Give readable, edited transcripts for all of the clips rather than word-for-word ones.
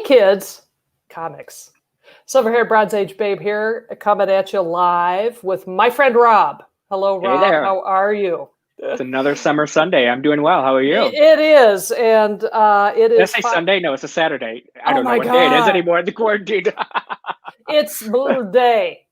kids, comics. Silver-haired Bronze Age babe here, coming at you live with my friend Rob. Hello, Rob. Hey there. How are you? It's another summer Sunday. I'm doing well. How are you? It is, and it is. Did I say Sunday? No, it's a Saturday. I don't know what God. day it is anymore in the quarantine. It's Blue Day.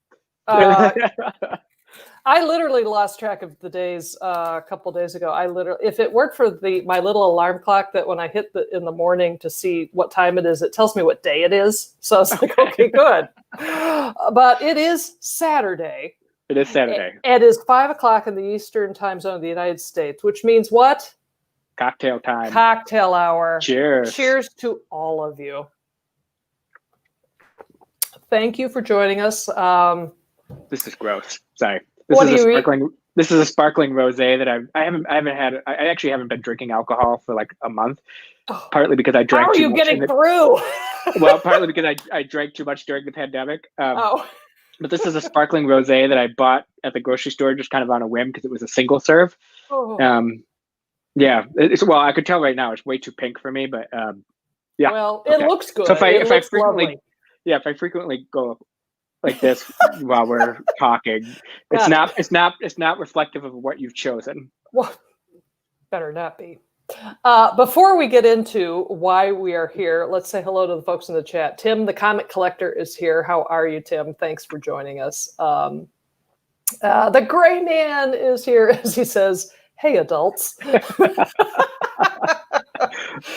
I literally lost track of the days a couple days ago. If it weren't for my little alarm clock that when I hit in the morning to see what time it is, it tells me what day it is. So I was like, okay, good. But it is Saturday. It is Saturday. It is 5:00 in the Eastern time zone of the United States, which means what? Cocktail time. Cocktail hour. Cheers. Cheers to all of you. Thank you for joining us. This is gross. Sorry. This is a sparkling rosé that I actually haven't been drinking alcohol for like a month. Partly because I drank too much. How are you getting through? Well, partly because I drank too much during the pandemic. But this is a sparkling rosé that I bought at the grocery store just kind of on a whim because it was a single serve. Yeah. Well, I could tell right now it's way too pink for me, but yeah. Well, it looks good. So if I frequently go like this while we're talking, it's not reflective of what you've chosen. Well, better not be. Before we get into why we are here, let's say hello to the folks in the chat. Tim, the comic collector, is here. How are you, Tim? Thanks for joining us. The gray man is here, as he says, hey, adults.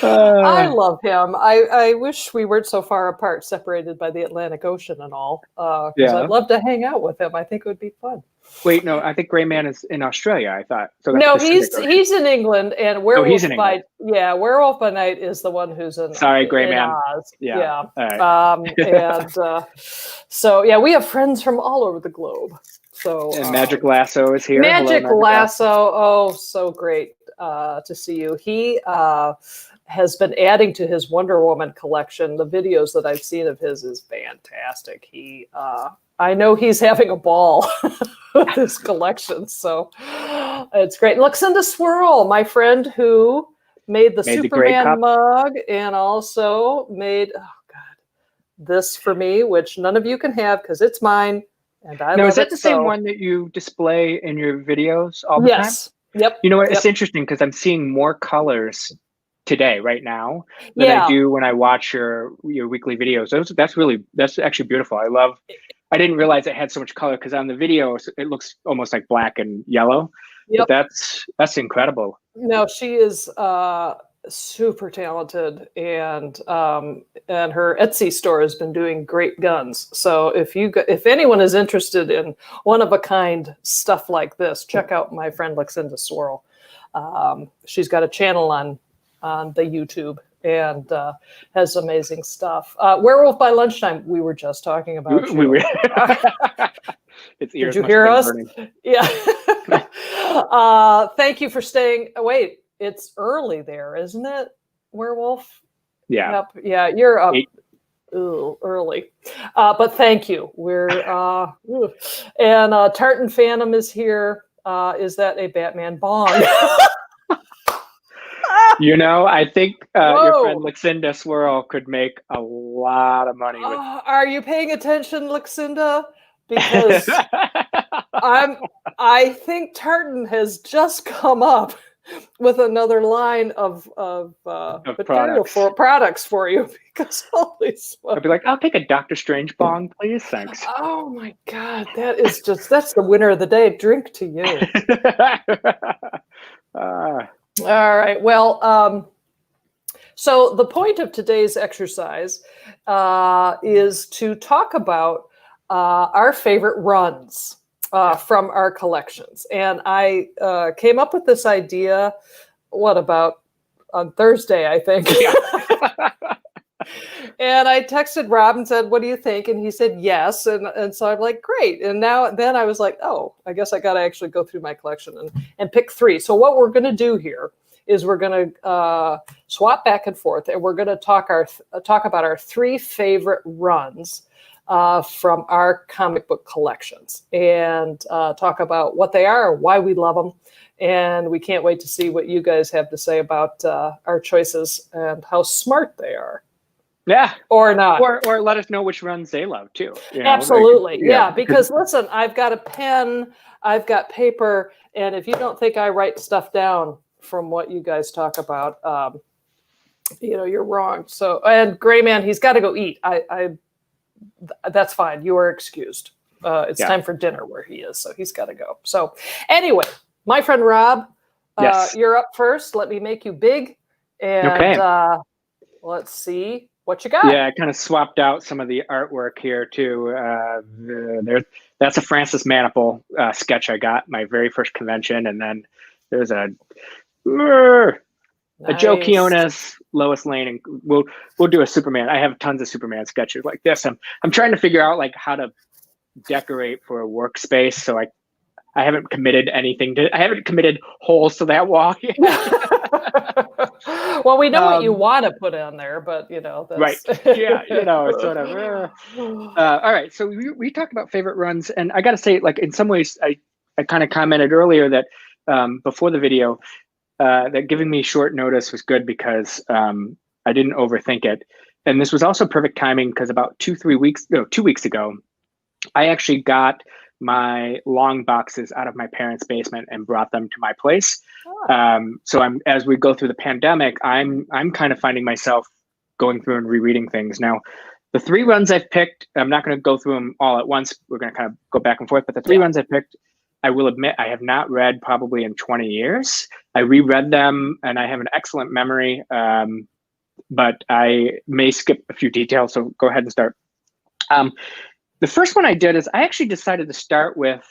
I love him. I wish we weren't so far apart, separated by the Atlantic Ocean and all, because I'd love to hang out with him. I think it would be fun. Wait, no, I think Gray Man is in Australia, I thought. So that's no, he's in England, and Werewolf by Night is the one who's in Gray Man. Oz. Yeah. All right. So yeah, we have friends from all over the globe. So and Magic Lasso is here. Magic Lasso, oh, so great to see you. He has been adding to his Wonder Woman collection. The videos that I've seen of his is fantastic. I know he's having a ball with his collection, so it's great. Luxinda Swirl, my friend who made the Superman mug and also made this for me, which none of you can have because it's mine. And I love is that the same one that you display in your videos all the time? Yes. Yep. You know what? It's interesting because I'm seeing more colors today, right now, than I do when I watch your weekly videos. That's actually beautiful. I didn't realize it had so much color because on the video it looks almost like black and yellow. Yep. But that's incredible. No, she is super talented, and her Etsy store has been doing great guns. So if anyone is interested in one of a kind stuff like this, check out my friend Luxinda Swirl. She's got a channel on the YouTube and has amazing stuff. Werewolf by Lunchtime, we were just talking about you. Did you hear us? Burning. Yeah. Thank you for staying. Wait, it's early there, isn't it, Werewolf? Yeah. Yep. Yeah, you're up early. But thank you. We're and Tartan Phantom is here. Is that a Batman bong? I think your friend Luxinda Swirl could make a lot of money with. Are you paying attention, Luxinda? Because I think Tartan has just come up with another line of material products for you. Because holy smoke. I'd be like, I'll take a Doctor Strange bong, please. Thanks. Oh my God, that's the winner of the day. Drink to you. All right. Well, so the point of today's exercise is to talk about our favorite runs from our collections. And I came up with this idea, on Thursday, I think. Yeah. And I texted Rob and said, what do you think? And he said, yes. And so I'm like, great. And then I was like, oh, I guess I got to actually go through my collection and pick three. So what we're going to do here is we're going to swap back and forth, and we're going to talk about our three favorite runs from our comic book collections, and talk about what they are, why we love them, and we can't wait to see what you guys have to say about our choices and how smart they are. Yeah. Or not. Or let us know which runs they love too. You know, Absolutely. like, yeah. Because listen, I've got a pen, I've got paper, and if you don't think I write stuff down from what you guys talk about, you're wrong. So, and Gray Man, he's got to go eat. That's fine. You are excused. It's time for dinner where he is, so he's got to go. So, anyway, my friend Rob, yes. You're up first. Let me make you big, and let's see what you got. Yeah, I kind of swapped out some of the artwork here too. That's a Francis Maniple sketch I got my very first convention, and then there's a Joe Quinones, Lois Lane, and we'll do a Superman. I have tons of Superman sketches like this. I'm trying to figure out like how to decorate for a workspace, so I haven't committed anything to. I haven't committed holes to that wall yet. Well, we know what you want to put on there, but that's... right? Yeah, it's sort of. All right, so we talked about favorite runs, and I got to say, like in some ways, I kind of commented earlier that before the video that giving me short notice was good because I didn't overthink it, and this was also perfect timing because about 2 weeks ago, I actually got my long boxes out of my parents' basement and brought them to my place. So as we go through the pandemic, I'm kind of finding myself going through and rereading things. Now, the 3 runs I've picked, I'm not going to go through them all at once. We're going to kind of go back and forth, but the 3 runs I picked, I will admit I have not read probably in 20 years. I reread them and I have an excellent memory, but I may skip a few details. So go ahead and start. The first one I did is I actually decided to start with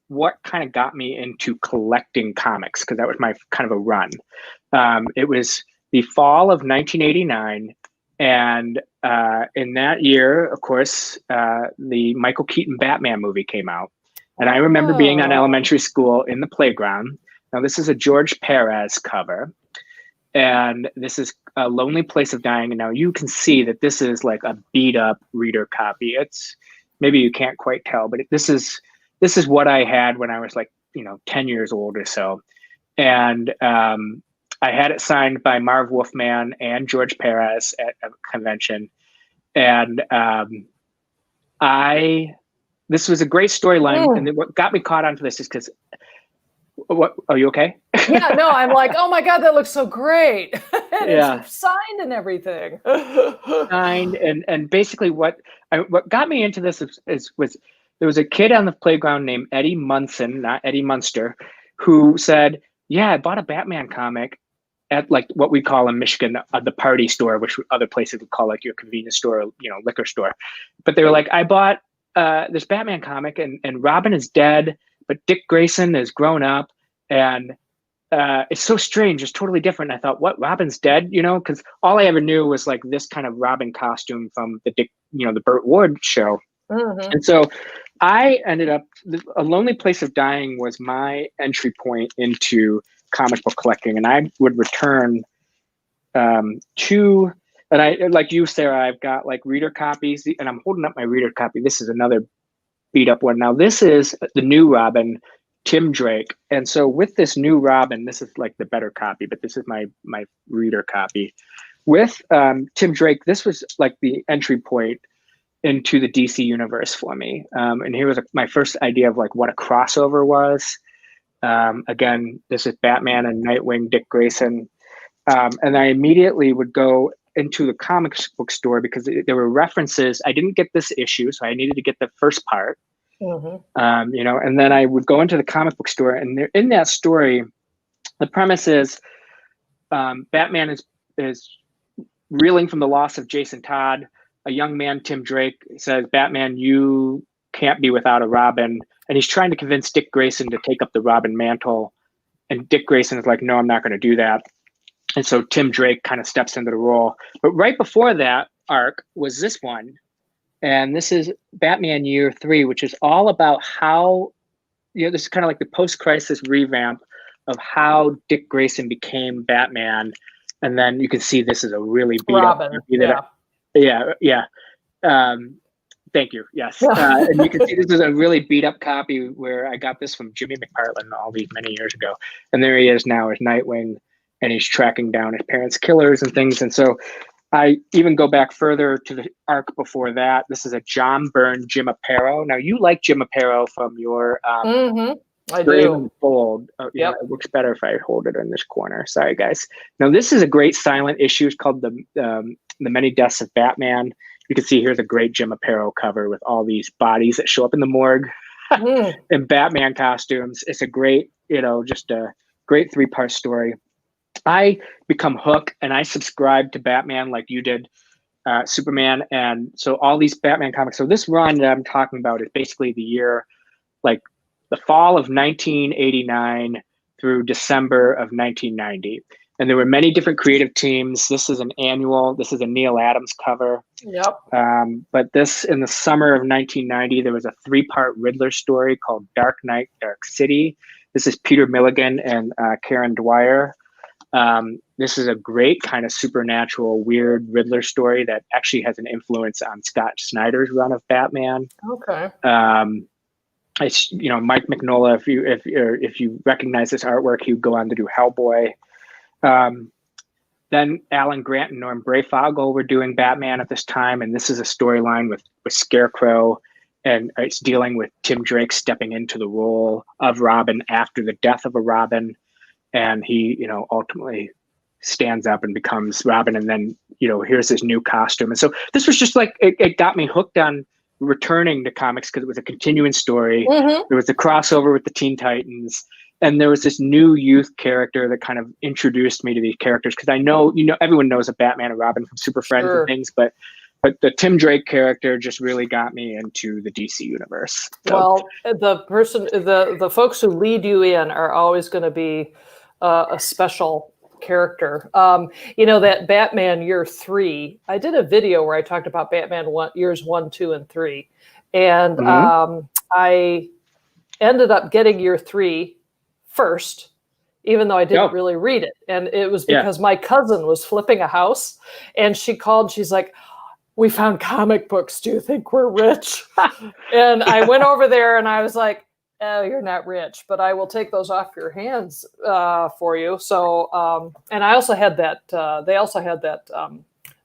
what kind of got me into collecting comics, because that was my kind of a run. It was the fall of 1989. And in that year, of course, the Michael Keaton Batman movie came out. And I remember being on elementary school in the playground. Now, this is a George Perez cover. And this is A Lonely Place of Dying. And now you can see that this is like a beat up reader copy. Maybe you can't quite tell, but this is what I had when I was like, 10 years old or so. And I had it signed by Marv Wolfman and George Perez at a convention. And this was a great storyline. And what got me caught onto this is because, what, are you okay? Yeah, no, I'm like, oh my God, that looks so great. And it's signed and everything. Signed. And basically what got me into this was there was a kid on the playground named Eddie Munson, not Eddie Munster, who said, yeah, I bought a Batman comic at like what we call in Michigan, the party store, which other places would call like your convenience store, liquor store. But they were like, I bought this Batman comic and Robin is dead, but Dick Grayson is grown up and it's so strange. It's totally different. And I thought, what, Robin's dead? Because all I ever knew was like this kind of Robin costume from the Dick, the Burt Ward show. Mm-hmm. And so I ended up, A Lonely Place of Dying was my entry point into comic book collecting. And I would return to, and I, like you, Sarah, I've got like reader copies and I'm holding up my reader copy. This is another beat up one. Now this is the new Robin, Tim Drake. And so with this new Robin, this is like the better copy, but this is my reader copy. With Tim Drake, this was like the entry point into the DC universe for me. And here was my first idea of like what a crossover was. Again, this is Batman and Nightwing, Dick Grayson. And I immediately would go into the comic book store because there were references. I didn't get this issue, so I needed to get the first part. Mm-hmm. And then I would go into the comic book store, and in that story, the premise is Batman is reeling from the loss of Jason Todd. A young man, Tim Drake, says, Batman, you can't be without a Robin. And he's trying to convince Dick Grayson to take up the Robin mantle. And Dick Grayson is like, no, I'm not going to do that. And so Tim Drake kind of steps into the role. But right before that arc was this one. And this is Batman Year 3, which is all about how, this is kind of like the post-crisis revamp of how Dick Grayson became Batman. And then you can see this is a really beat Robin, up. Yeah. Thank you. Yes. And you can see this is a really beat up copy where I got this from Jimmy McPartlin all these many years ago. And there he is now as Nightwing, and he's tracking down his parents' killers and things. And so I even go back further to the arc before that. This is a John Byrne Jim Aparo. Now, you like Jim Aparo from your I Brave do. and Bold. Yep. It looks better if I hold it in this corner. Sorry, guys. Now, this is a great silent issue. It's called The Many Deaths of Batman. You can see here's a great Jim Aparo cover with all these bodies that show up in the morgue in Batman costumes. It's a great, just a great 3-part story. I become hooked and I subscribe to Batman like you did, Superman. And so all these Batman comics. So this run that I'm talking about is basically the year, like the fall of 1989 through December of 1990. And there were many different creative teams. This is an annual. This is a Neil Adams cover. Yep. But this, in the summer of 1990, there was a 3-part Riddler story called Dark Knight, Dark City. This is Peter Milligan and Karen Dwyer. This is a great kind of supernatural, weird Riddler story that actually has an influence on Scott Snyder's run of Batman. Okay. It's Mike Mignola. If you recognize this artwork, he would go on to do Hellboy. Then Alan Grant and Norm Breyfogle were doing Batman at this time, and this is a storyline with Scarecrow, and it's dealing with Tim Drake stepping into the role of Robin after the death of a Robin, and he ultimately stands up and becomes Robin, and then here's his new costume. And so this was just like it got me hooked on returning to comics because it was a continuing story. There was a crossover with the Teen Titans, and there was this new youth character that kind of introduced me to these characters, because I know everyone knows a Batman and Robin from Super Friends and things, but the Tim Drake character just really got me into the DC universe. So. Well, the folks who lead you in are always going to be a special character. That Batman year 3, I did a video where I talked about Batman years 1, 2, and 3. And I ended up getting year 3 first, even though I didn't really read it. And it was because my cousin was flipping a house, and she called, she's like, "We found comic books. Do you think we're rich?" And I went over there and I was like, "Oh, you're not rich, but I will take those off your hands for you." So, and I also had that, they also had that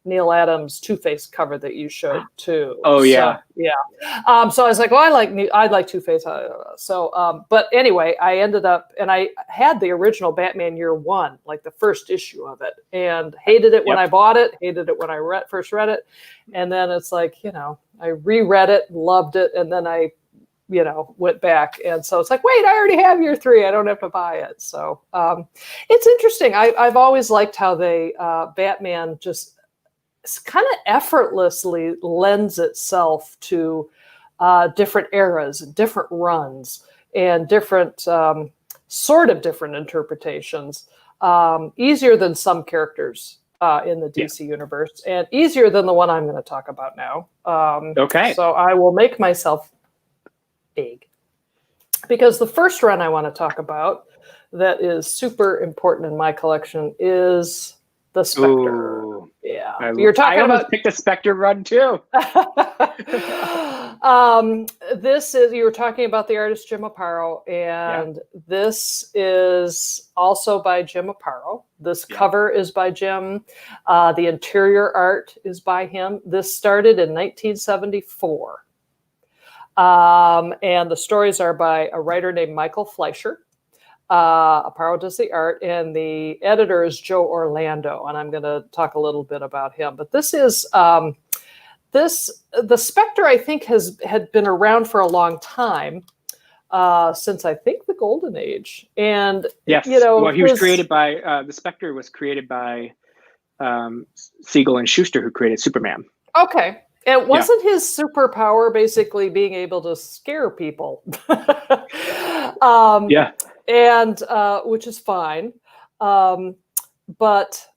Neil Adams Two-Face cover that you showed too. Oh yeah. So, yeah. So I was like, well, I like Two-Face. But anyway, I ended up, and I had the original Batman year 1, like the first issue of it, and hated it when I bought it, hated it when I first read it. And then it's like, I reread it, loved it. And then I went back. And so it's like, wait, I already have year 3. I don't have to buy it. So it's interesting. I've always liked how they, Batman just kind of effortlessly lends itself to different eras and different runs and different different interpretations, easier than some characters in the DC universe, and easier than the one I'm going to talk about now. Okay. So I will make myself big, because the first run I want to talk about that is super important in my collection is the Spectre. Ooh, yeah, you're talking about. Picked a Spectre run too. You were talking about the artist Jim Aparo, and this is also by Jim Aparo. This cover is by Jim. The interior art is by him. This started in 1974. And the stories are by a writer named Michael Fleischer. Aparo does the art, and the editor is Joe Orlando, and I'm going to talk a little bit about him. But this is the Spectre, I think, had been around for a long time, since I think the Golden Age. And yes, well, he was created by the Spectre was created by Siegel and Schuster, who created Superman. Okay. And wasn't his superpower basically being able to scare people? And which is fine. But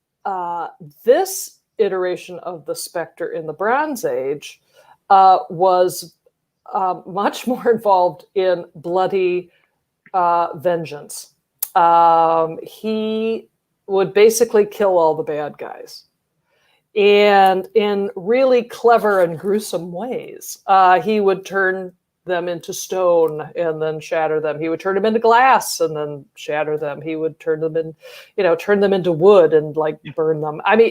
this iteration of the Spectre in the Bronze Age was much more involved in bloody vengeance. He would basically kill all the bad guys. And in really clever and gruesome ways. He would turn them into stone and then shatter them. He would turn them into glass and then shatter them. He would turn them into wood and like burn them. I mean,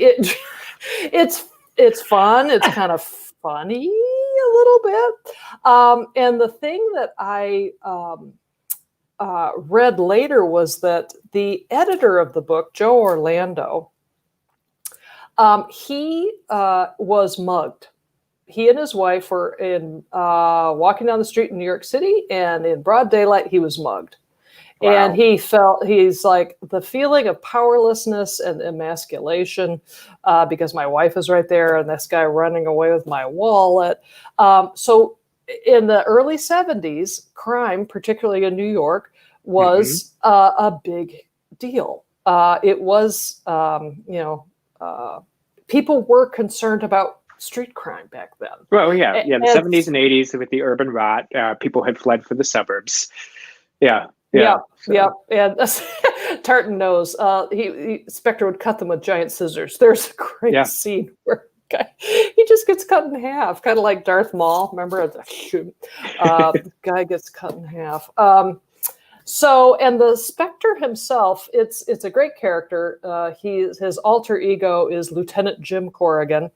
it's fun. It's kind of funny a little bit. And the thing that I read later was that the editor of the book, Joe Orlando, he was mugged. He and his wife were walking down the street in New York City, and in broad daylight, he was mugged. Wow. And he's like, the feeling of powerlessness and emasculation, because my wife is right there, and this guy running away with my wallet. So in the early 70s, crime, particularly in New York, was a big deal. It was, people were concerned about street crime back then. Well, yeah, the 70s and 80s with the urban rot, people had fled for the suburbs. Yeah. And Tartan knows. Spectre would cut them with giant scissors. There's a great scene where he just gets cut in half, kind of like Darth Maul. Remember? The guy gets cut in half. So, and the Spectre himself, it's a great character. His alter ego is Lieutenant Jim Corrigan,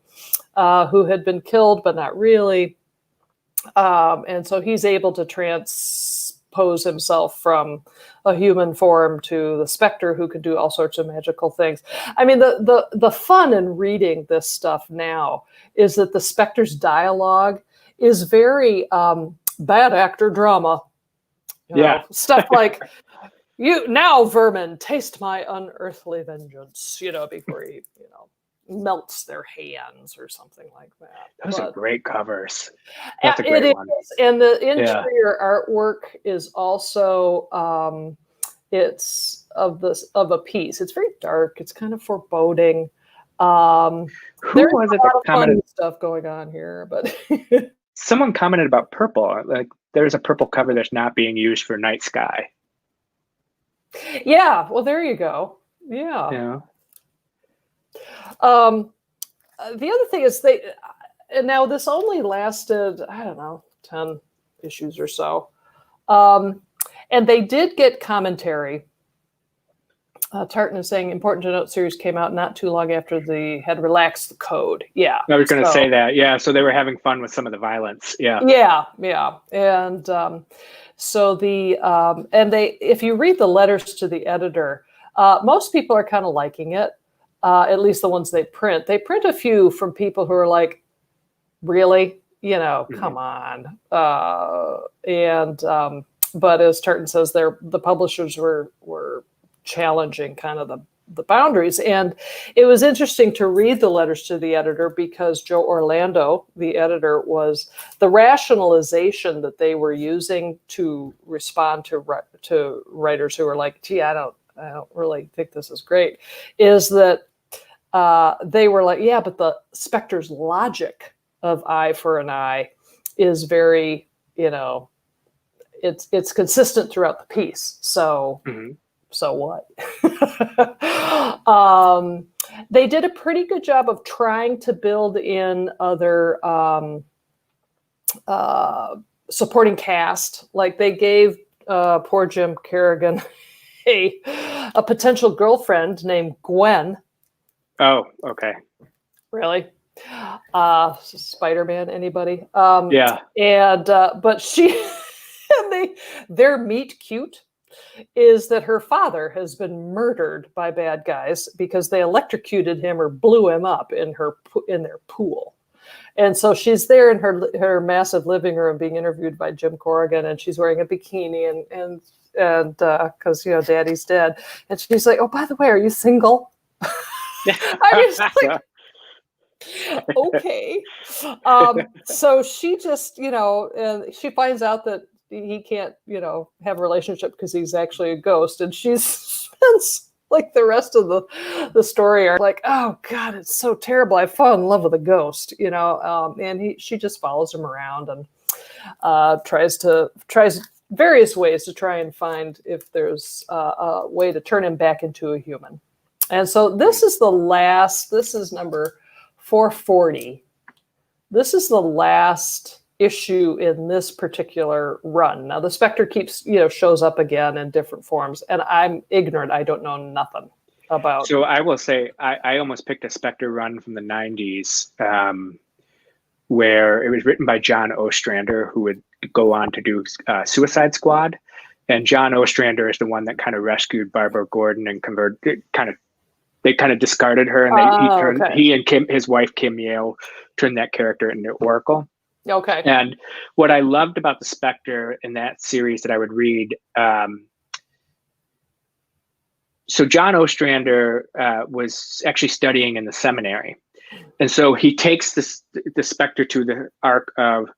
who had been killed, but not really. And so he's able to transpose himself from a human form to the Spectre, who can do all sorts of magical things. I mean, the fun in reading this stuff now is that the Spectre's dialogue is very bad actor drama. Stuff like, "You now, vermin, taste my unearthly vengeance," before he, melts their hands or something like that. Those are great covers. That's a great one. And the interior artwork is also, it's of a piece. It's very dark. It's kind of foreboding. There's was it a lot that of commented? Funny stuff going on here, but someone commented about purple. Like, there's a purple cover that's not being used for Night Sky. Yeah, well, there you go. Yeah. The other thing is and now this only lasted, I don't know, 10 issues or so. And they did get commentary. Tartan is saying, important to note, series came out not too long after they had relaxed the code. Yeah. I was going to say that. Yeah. So they were having fun with some of the violence. Yeah. Yeah. And so if you read the letters to the editor, most people are kind of liking it. At least the ones they print. They print a few from people who are like, really? Come on. But as Tartan says, the publishers were challenging kind of the boundaries. And it was interesting to read the letters to the editor, because Joe Orlando, the editor, was the rationalization that they were using to respond to writers who were like, gee, I don't really think this is great, is that they were like, yeah, but the Spectre's logic of eye for an eye is very, it's consistent throughout the piece. So, so what? They did a pretty good job of trying to build in other supporting cast. Like, they gave poor Jim Corrigan a potential girlfriend named Gwen. Oh, okay. Really? Spider-Man, anybody? Yeah. And but their meet cute is that her father has been murdered by bad guys because they electrocuted him or blew him up in their pool. And so she's there in her massive living room being interviewed by Jim Corrigan, and she's wearing a bikini and because daddy's dead, and she's like, oh, by the way, are you single? I was like, okay. So she just, and she finds out that he can't, have a relationship because he's actually a ghost, and she spends like the rest of the story are like, oh God, it's so terrible. I fall in love with a ghost, and she just follows him around and tries various ways to try and find if there's a way to turn him back into a human. And so this is number 440. This is the last issue in this particular run. Now the Spectre keeps, shows up again in different forms, and I'm ignorant. I don't know nothing about. So I will say I almost picked a Spectre run from the 90s where it was written by John Ostrander, who would go on to do Suicide Squad. And John Ostrander is the one that kind of rescued Barbara Gordon and they kind of discarded her, and he and his wife Kim Yale turned that character into Oracle. Okay. And what I loved about the Spectre in that series that I would read, so John Ostrander was actually studying in the seminary, and so he takes the Spectre to the arc of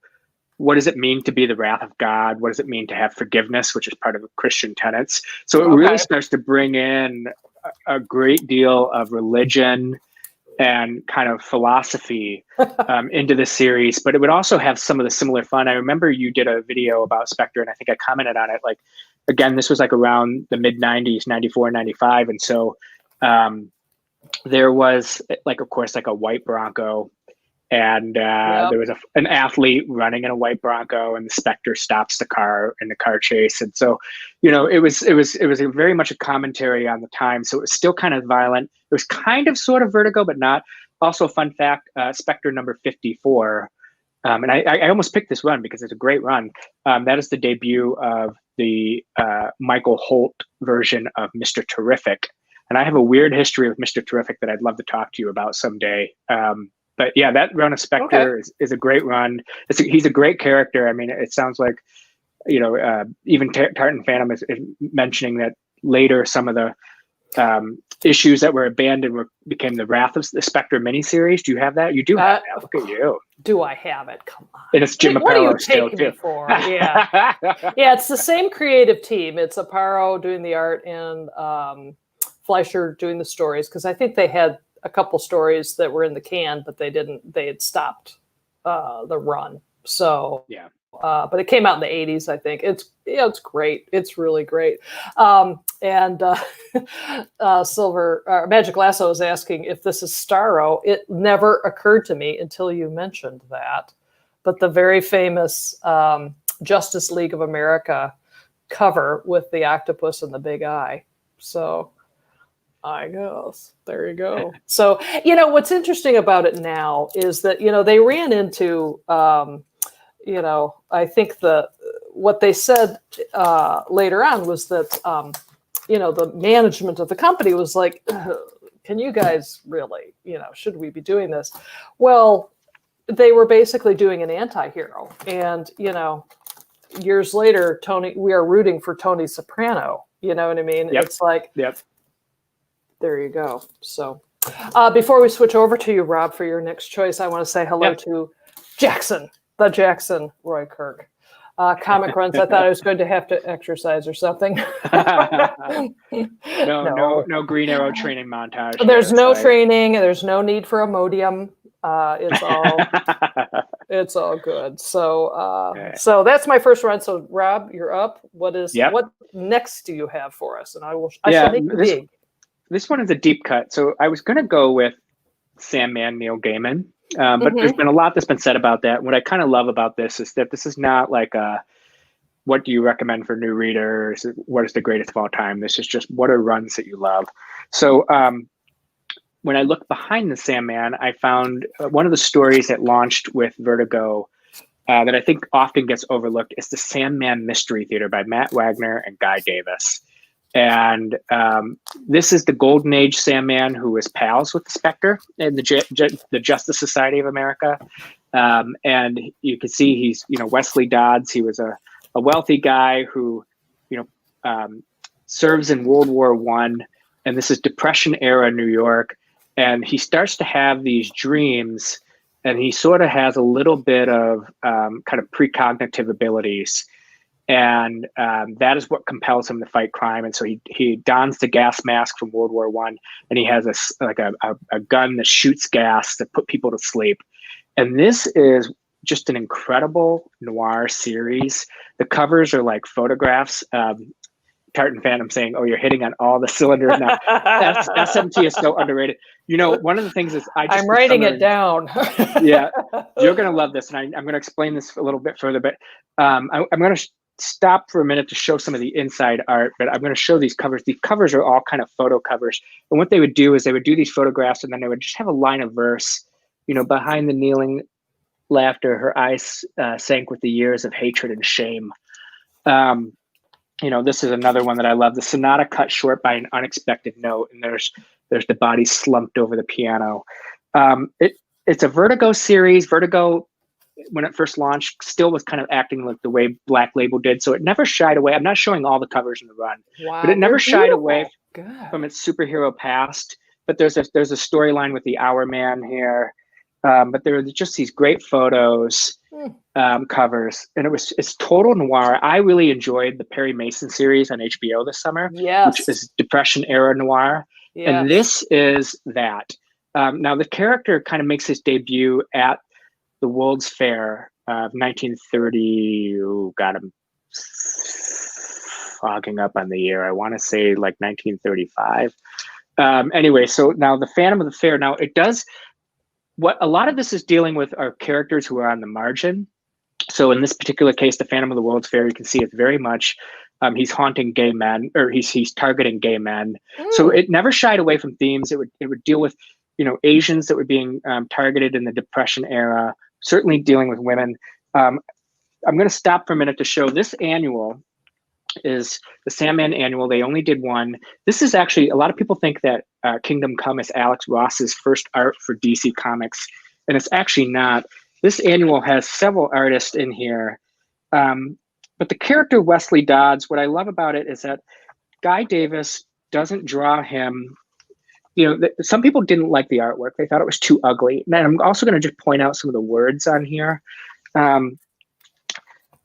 what does it mean to be the wrath of God? What does it mean to have forgiveness, which is part of Christian tenets? So it really starts to bring in a great deal of religion and kind of philosophy into the series, but it would also have some of the similar fun. I remember you did a video about Spectre, and I think I commented on it. Like, again, this was like around the mid 90s, 94, 95. And so there was like, of course, like a white Bronco, and there was an athlete running in a white Bronco, and the Spectre stops the car in the car chase. And so, it was very much a commentary on the time. So it was still kind of violent. It was kind of sort of Vertigo, but not. Also, fun fact, Spectre number 54. And I almost picked this run because it's a great run. That is the debut of the Michael Holt version of Mr. Terrific. And I have a weird history with Mr. Terrific that I'd love to talk to you about someday. But yeah, that run of Spectre is a great run. He's a great character. I mean, it sounds like, even Tartan Phantom is mentioning that later some of the issues that were abandoned became the Wrath of the Spectre miniseries. Do you have that? You do have that. Look at you. Do I have it? Come on. And it's Jim Aparo. What are you still taking too. me for? Yeah. Yeah, it's the same creative team. It's Aparo doing the art and Fleischer doing the stories, because I think they had a couple stories that were in the can, but they had stopped the run. So yeah, but it came out in the 80s, I think. It's great. It's really great. And Magic Lasso is asking if this is Starro. It never occurred to me until you mentioned that. But the very famous Justice League of America cover with the octopus and the big eye. So I guess there you go. So, what's interesting about it now is that, they ran into, I think what they said later on was that, the management of the company was like, can you guys really, should we be doing this? Well, they were basically doing an anti-hero. And, years later, we are rooting for Tony Soprano. You know what I mean? Yep. It's like, yep. There you go. So before we switch over to you, Rob, for your next choice, I want to say hello to Jackson, the Jackson Roy Kirk. Comic runs, I thought I was going to have to exercise or something. No Green Arrow training montage. There's no training. There's no need for Imodium. It's all good. So so that's my first run. So Rob, you're up. What next do you have for us? And I shall make it big. This one is a deep cut. So I was going to go with Sandman, Neil Gaiman, but there's been a lot that's been said about that. What I kind of love about this is that this is not like what do you recommend for new readers? What is the greatest of all time? This is just what are runs that you love. So when I look behind the Sandman, I found one of the stories that launched with Vertigo that I think often gets overlooked is the Sandman Mystery Theater by Matt Wagner and Guy Davis. And this is the Golden Age Sandman who was pals with the Spectre in the Justice Society of America. And you can see he's, Wesley Dodds. He was a wealthy guy who, serves in World War I. And this is Depression era New York. And he starts to have these dreams, and he sort of has a little bit of kind of precognitive abilities. And that is what compels him to fight crime. And so he dons the gas mask from World War I, and he has a gun that shoots gas to put people to sleep. And this is just an incredible noir series. The covers are like photographs. Tartan Phantom saying, "Oh, you're hitting on all the cylinders now." SMT is so underrated. You know, one of the things is I'm writing it down. Yeah, you're gonna love this, and I'm gonna explain this a little bit further. But I'm gonna stop for a minute to show some of the inside art. But I'm gonna show these covers. These covers are all kind of photo covers, and what they would do is they would do these photographs, and then they would just have a line of verse. You know, behind the kneeling laughter, her eyes sank with the years of hatred and shame. You know, this is another one that I love. The sonata cut short by an unexpected note, and there's the body slumped over the piano. It's a Vertigo series. Vertigo, when it first launched, still was kind of acting like the way Black Label did, so it never shied away. I'm not showing all the covers in the run, but it never shied away from its superhero past. But there's a storyline with the Hour Man here. But there are just these great photos, covers, and it's total noir. I really enjoyed the Perry Mason series on HBO this summer, which is Depression era noir, and this is that. Now the character kind of makes his debut at the World's Fair of 1930. Oh God, I'm fogging up on the year. I want to say like 1935. Anyway, so now the Phantom of the Fair. Now it does. What a lot of this is dealing with are characters who are on the margin. So in this particular case, the Phantom of the World's Fair, you can see it's very much he's haunting gay men, or he's targeting gay men. So it never shied away from themes. It would deal with, you know, Asians that were being targeted in the Depression era. Certainly dealing with women. I'm going to stop for a minute to show this annual is the Sandman annual. They only did one. This is actually, a lot of people think that Kingdom Come is Alex Ross's first art for DC Comics, and it's actually not. This annual has several artists in here, but the character Wesley Dodds, what I love about it is that Guy Davis doesn't draw him. You know, some people didn't like the artwork. They thought it was too ugly. And I'm also going to just point out some of the words on here.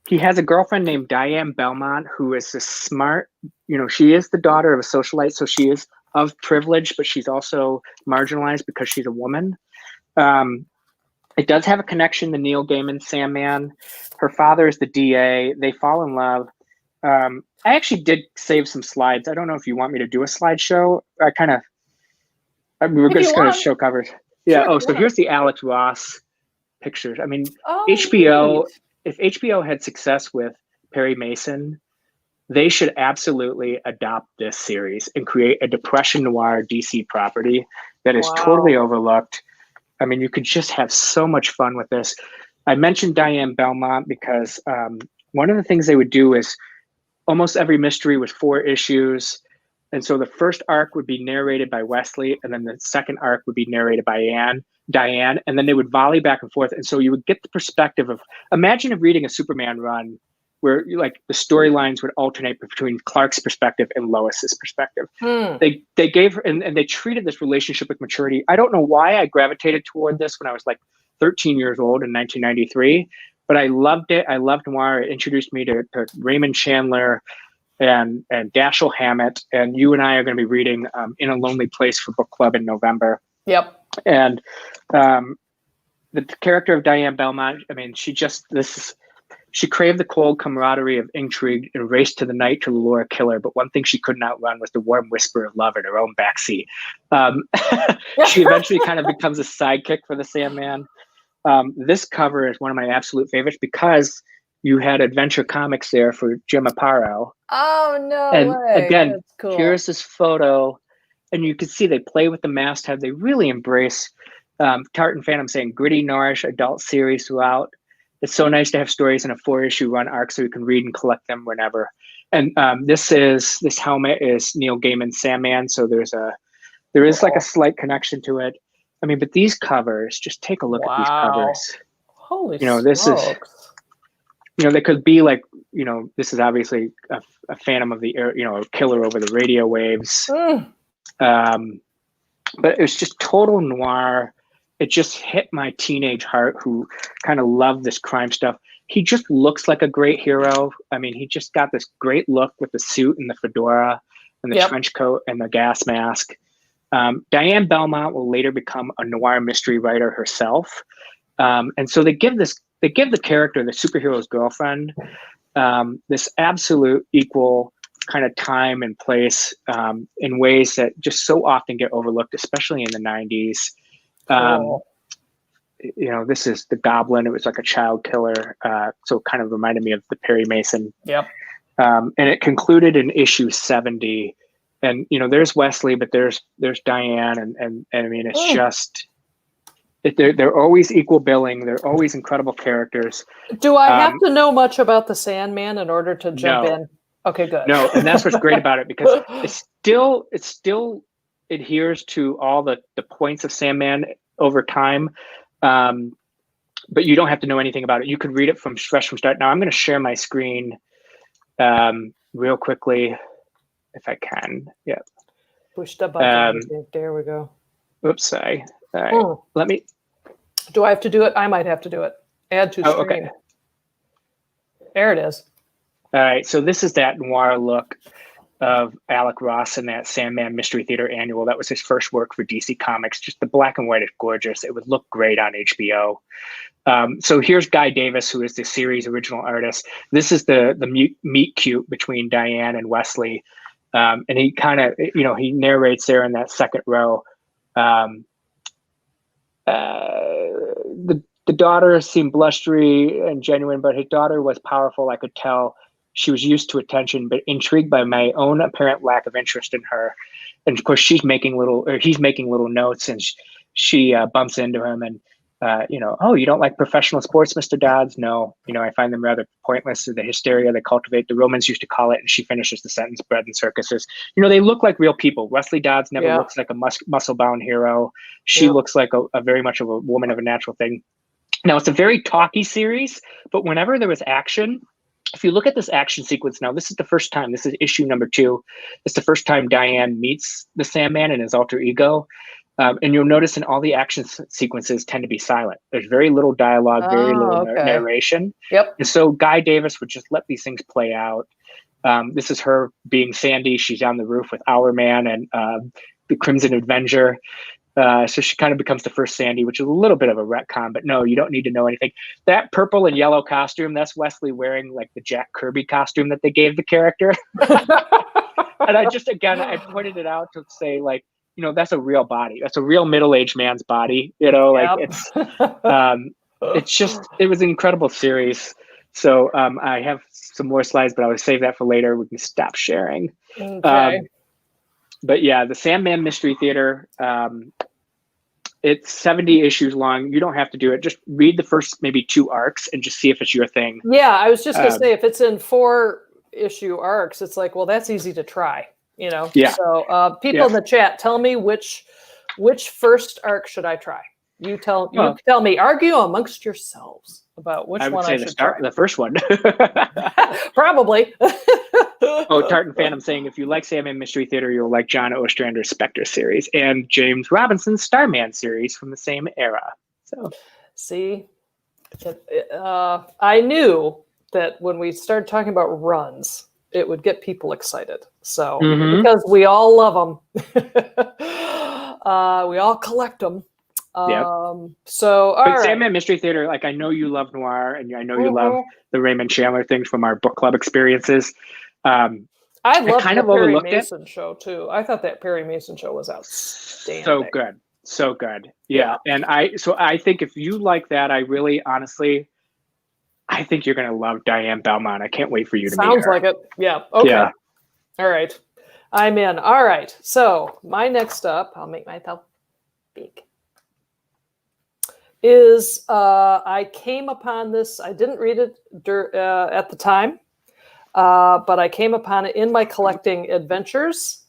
He has a girlfriend named Diane Belmont, who is a smart, you know, she is the daughter of a socialite, so she is of privilege, but she's also marginalized because she's a woman. It does have a connection to Neil Gaiman's Sandman. Her father is the DA. They fall in love. I actually did save some slides. I don't know if you want me to do a slideshow. We're just going to show covers. Yeah. Sure, so here's the Alex Ross pictures. I mean, HBO... Neat. If HBO had success with Perry Mason, they should absolutely adopt this series and create a Depression noir DC property that is totally overlooked. I mean, you could just have so much fun with this. I mentioned Diane Belmont because one of the things they would do is almost every mystery was 4 issues. And so the first arc would be narrated by Wesley, and then the second arc would be narrated by Diane, and then they would volley back and forth. And so you would get the perspective of, imagine reading a Superman run where like the storylines would alternate between Clark's perspective and Lois's perspective. They gave her, and they treated this relationship with maturity. I don't know why I gravitated toward this when I was like 13 years old in 1993, but I loved it. I loved noir. It introduced me to Raymond Chandler and Dashiell Hammett, and you and I are going to be reading In a Lonely Place for book club in November. Yep. And the character of Diane Belmont, I mean, she craved the cold camaraderie of intrigue and raced to the night to lure a killer, but one thing she couldn't outrun was the warm whisper of love in her own backseat. She eventually kind of becomes a sidekick for the Sandman. This cover is one of my absolute favorites because you had Adventure Comics there for Jim Aparo. Oh, no way. Again, that's cool. Here's this photo, and you can see they play with the masthead. They really embrace Tartan Phantom saying gritty, noirish adult series throughout. It's so nice to have stories in a 4-issue run arc so you can read and collect them whenever. And this helmet is Neil Gaiman's Sandman, so there is like a slight connection to it. I mean, but these covers, just take a look at these covers. Holy this smokes. is, they could be like, this is obviously a Phantom of the Air, a killer over the radio waves. But it was just total noir. It just hit my teenage heart, who kind of loved this crime stuff. He just looks like a great hero. I mean, he just got this great look with the suit and the fedora and the trench coat and the gas mask. Diane Belmont will later become a noir mystery writer herself. And so they give the character, the superhero's girlfriend, this absolute equal kind of time and place in ways that just so often get overlooked, especially in the 90s. Cool. This is the Goblin. It was like a child killer. So it kind of reminded me of the Perry Mason. Yep. And it concluded in issue 70. And, there's Wesley, but there's Diane. And I mean, it's just, they're always equal billing. They're always incredible characters. Do I have to know much about the Sandman in order to jump in? Okay, good. No, and that's what's great about it, because it still adheres to all the points of Sandman over time. But you don't have to know anything about it. You could read it fresh from start. Now I'm going to share my screen real quickly if I can. Yeah. Push the button. There we go. Oops, sorry. All right. Let me. Do I have to do it? I might have to do it. Add to screen. Okay. There it is. All right. So this is that noir look of Alec Ross in that Sandman Mystery Theater annual. That was his first work for DC Comics. Just the black and white is gorgeous. It would look great on HBO. So here's Guy Davis, who is the series original artist. This is the meet cute between Diane and Wesley. And he kind of, he narrates there in that second row. The daughter seemed blustery and genuine, but his daughter was powerful. I could tell she was used to attention, but intrigued by my own apparent lack of interest in her. And of course, he's making little notes, and she bumps into him and, oh, you don't like professional sports, Mr. Dodds? No, I find them rather pointless. The hysteria they cultivate, the Romans used to call it, and she finishes the sentence, bread and circuses. They look like real people. Wesley Dodds never looks like a muscle-bound hero. She looks like a very much of a woman of a natural thing. Now, it's a very talky series, but whenever there was action, if you look at this action sequence now, this is the first time, this is issue number 2. It's the first time Diane meets the Sandman and his alter ego. And you'll notice in all the action sequences tend to be silent. There's very little dialogue, very little narration. Yep. And so Guy Davis would just let these things play out. This is her being Sandy. She's on the roof with Our Man and the Crimson Avenger. So she kind of becomes the first Sandy, which is a little bit of a retcon, but no, you don't need to know anything. That purple and yellow costume, that's Wesley wearing like the Jack Kirby costume that they gave the character. And I pointed it out to say, like, that's a real body. That's a real middle-aged man's body. It was an incredible series. So I have some more slides, but I'll save that for later. We can stop sharing. Okay. But yeah, the Sandman Mystery Theater, it's 70 issues long. You don't have to do it. Just read the first maybe 2 arcs and just see if it's your thing. Yeah, I was just going to say, if it's in 4-issue arcs, it's like, well, that's easy to try, Yeah. So people in the chat, tell me which first arc should I try? You tell me. Argue amongst yourselves about which one I should try. The first one. Probably. Tartan Phantom saying, if you like Sandman Mystery Theater, you'll like John Ostrander's Spectre series and James Robinson's Starman series from the same era. So, see, I knew that when we started talking about runs, it would get people excited. So, because we all love them, we all collect them. So, all right. Sandman Mystery Theater, like, I know you love noir, and I know you love the Raymond Chandler things from our book club experiences. I love the Perry Mason show too. I thought that Perry Mason show was outstanding. So good. Yeah. And I think if you like that, honestly, I think you're gonna love Diane Belmont. I can't wait for you to meet her. Sounds like it. Yeah. Okay. Yeah. All right. I'm in. All right. So my next up, I'll make myself big, is I came upon this. I didn't read it at the time. But I came upon it in my collecting adventures,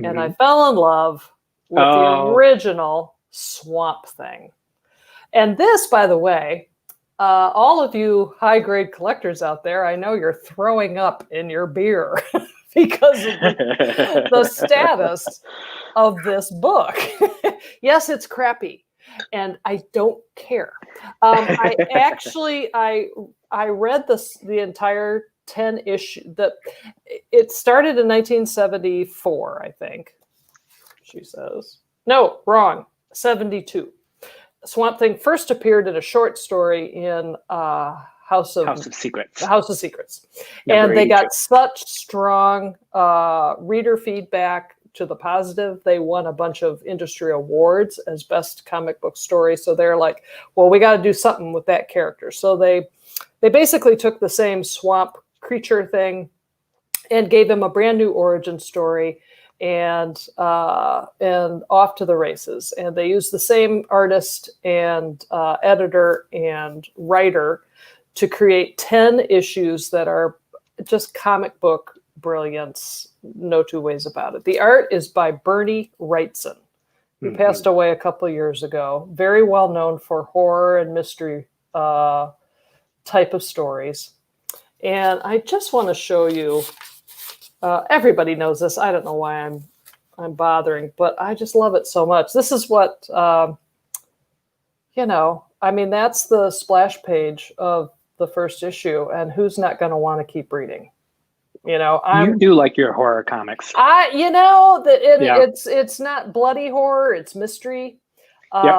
and I fell in love with the original Swamp Thing. And this, by the way, all of you high-grade collectors out there, I know you're throwing up in your beer because of the status of this book. Yes, it's crappy, and I don't care. I read the entire 10 issue that it started in 1974, I think. She says. No, wrong. 72. Swamp Thing first appeared in a short story in House of Secrets. House of Secrets. Number And they 82. got such strong reader feedback to the positive. They won a bunch of industry awards as best comic book story. So they're like, well, we got to do something with that character. So they basically took the same swamp creature thing and gave him a brand new origin story, and off to the races. And they used the same artist and editor and writer to create 10 issues that are just comic book brilliance. No two ways about it. The art is by Bernie Wrightson, who passed away a couple of years ago. Very well known for horror and mystery type of stories. And I just want to show you, everybody knows this. I don't know why I'm bothering, but I just love it so much. This is what, that's the splash page of the first issue, and who's not going to want to keep reading? You do like your horror comics. It's not bloody horror, it's mystery. Yep.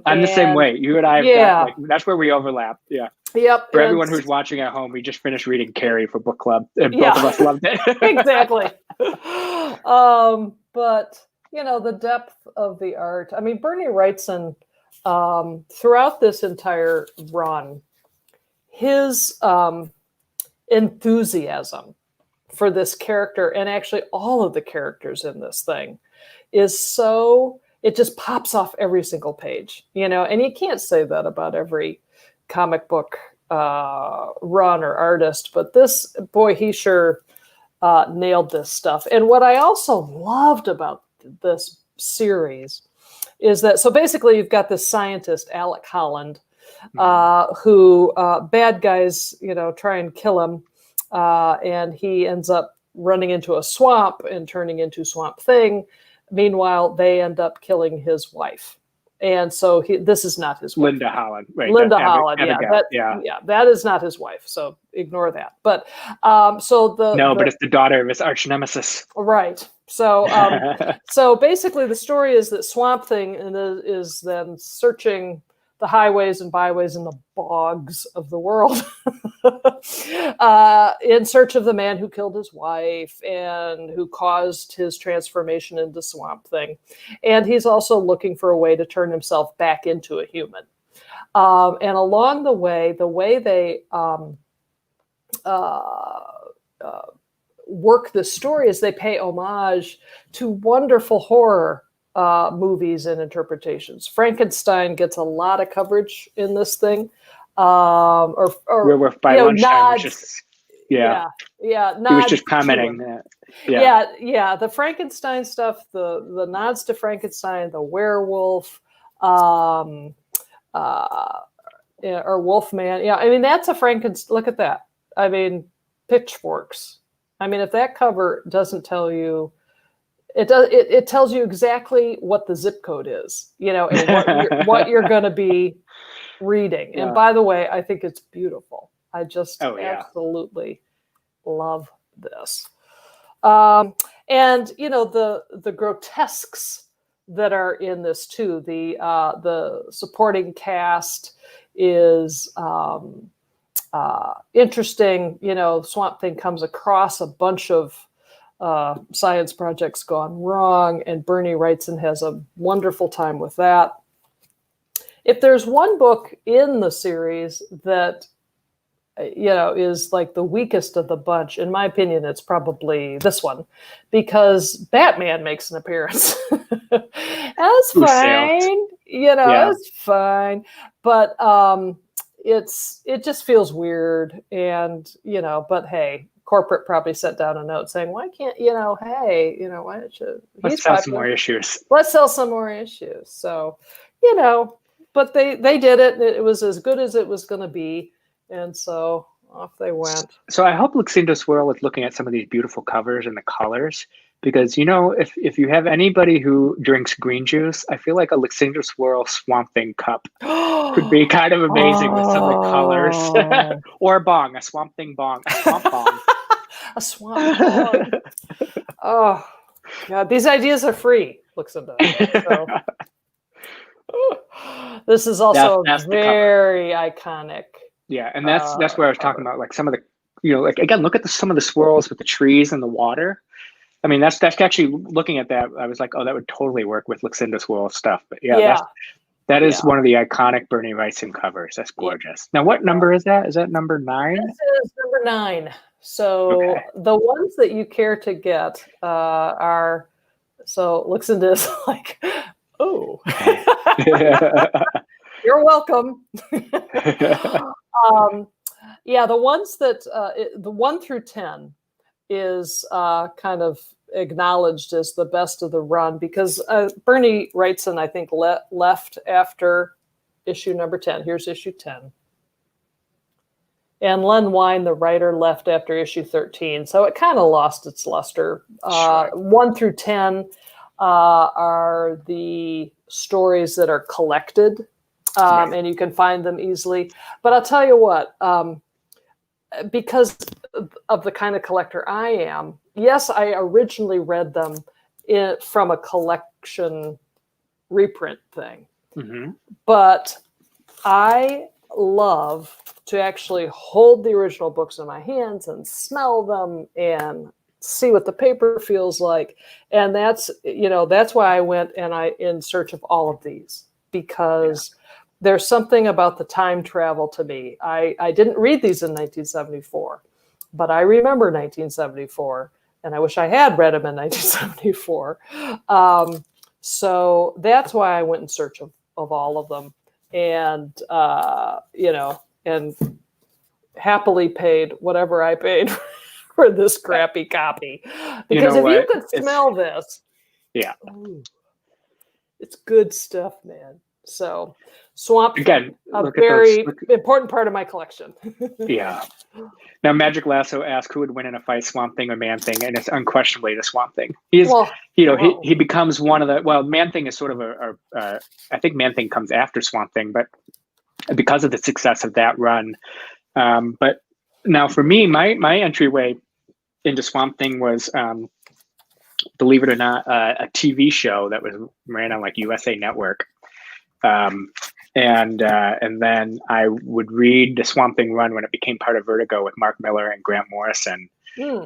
I'm the same way. You and I have got, that's where we overlap. Yeah. Yep. For everyone who's watching at home, we just finished reading Carrie for book club, and both of us loved it. Exactly. But the depth of the art. I mean, Bernie Wrightson, throughout this entire run, his enthusiasm for this character, and actually all of the characters in this thing, is so, it just pops off every single page, and you can't say that about every comic book run or artist, but this boy, he sure nailed this stuff. And what I also loved about this series is that, so basically you've got this scientist, Alec Holland, who bad guys, try and kill him. And he ends up running into a swamp and turning into Swamp Thing. Meanwhile, they end up killing his wife. And so this is not his wife. Linda Holland. Right, Linda Holland, yeah. That is not his wife, so ignore that. But but it's the daughter of his arch nemesis. Right. So so basically the story is that Swamp Thing is then searching the highways and byways and the bogs of the world in search of the man who killed his wife and who caused his transformation into Swamp Thing. And he's also looking for a way to turn himself back into a human. And along the way they work this story is they pay homage to wonderful horror movies and interpretations. Frankenstein gets a lot of coverage in this thing, or we're by lunchtime, nods. He was just commenting that. The Frankenstein stuff, the nods to Frankenstein, the werewolf, or Wolfman. Yeah, I mean that's a Frankenstein. Look at that. I mean, pitchforks. I mean, if that cover doesn't tell you. It tells you exactly what the zip code is, and what you're going to be reading. And by the way, I think it's beautiful. I just absolutely love this. And the grotesques that are in this too. The supporting cast is interesting. Swamp Thing comes across a bunch of science projects gone wrong, and Bernie Wrightson has a wonderful time with that. If there's one book in the series that is like the weakest of the bunch, in my opinion, it's probably this one, because Batman makes an appearance. That's fine, it's fine, but it just feels weird, and but hey. Corporate probably sent down a note saying, why can't, why don't you? Let's sell some more issues. Let's sell some more issues. So, but they did it. It was as good as it was going to be. And so off they went. So I hope Luxinda Swirl is looking at some of these beautiful covers and the colors, because, if you have anybody who drinks green juice, I feel like a Luxinda Swirl Swamp Thing cup could be kind of amazing with some of the colors. Or a Swamp Thing bong, a swamp bong. A swamp bong. Oh, God. These ideas are free, Luxinda. So. This is also very iconic Yeah, and that's where I was talking about, like some of the, like again, look at some of the swirls with the trees and the water. I mean, that's actually looking at that. I was like, oh, that would totally work with Lucinda Swirl stuff. But yeah, that is one of the iconic Bernie Wrightson covers. That's gorgeous. Now, what number is that? Is that number 9? This is number 9. So the ones that you care to get are, so Lucinda is like, oh, you're welcome. Yeah, the ones that, the 1 through 10 is kind of acknowledged as the best of the run because Bernie Wrightson, I think, left after issue number 10. Here's issue 10. And Len Wein, the writer, left after issue 13. So it kind of lost its luster. 1 through 10 are the stories that are collected, and you can find them easily. But I'll tell you what, because of the kind of collector I am, yes, I originally read them from a collection reprint thing. Mm-hmm. But I love to actually hold the original books in my hands and smell them and see what the paper feels like. And that's why I went in search of all of these, because there's something about the time travel to me. I didn't read these in 1974, but I remember 1974, and I wish I had read them in 1974. So that's why I went in search of all of them, and and happily paid whatever I paid for this crappy copy. Because if you could smell this, it's good stuff, man. So Swamp Thing, a very important part of my collection. Yeah. Now, Magic Lasso asked who would win in a fight, Swamp Thing or Man Thing, and it's unquestionably the Swamp Thing. He becomes one of the. Man Thing is sort of I think Man Thing comes after Swamp Thing, but because of the success of that run. But now for me, my entryway into Swamp Thing was, believe it or not, a TV show that ran on like USA Network. And then I would read the Swamp Thing run when it became part of Vertigo with Mark Miller and Grant Morrison.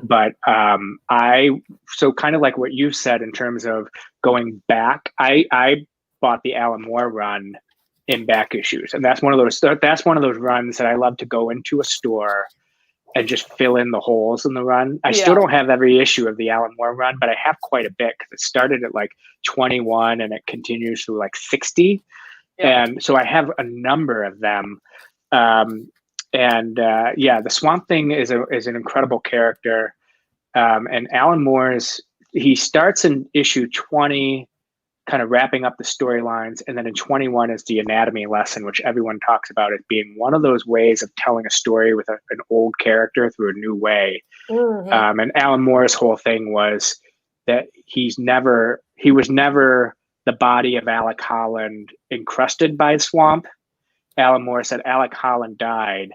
But so kind of like what you said in terms of going back, I bought the Alan Moore run in back issues, and that's one of those runs that I love to go into a store and just fill in the holes in the run. I still don't have every issue of the Alan Moore run, but I have quite a bit because it started at like 21 and it continues through like 60. And so I have a number of them. The Swamp Thing is an incredible character. And Alan Moore's, he starts in issue 20, kind of wrapping up the storylines. And then in 21 is the anatomy lesson, which everyone talks about as being one of those ways of telling a story with an old character through a new way. Mm-hmm. And Alan Moore's whole thing was that he was never the body of Alec Holland encrusted by swamp. Alan Moore said Alec Holland died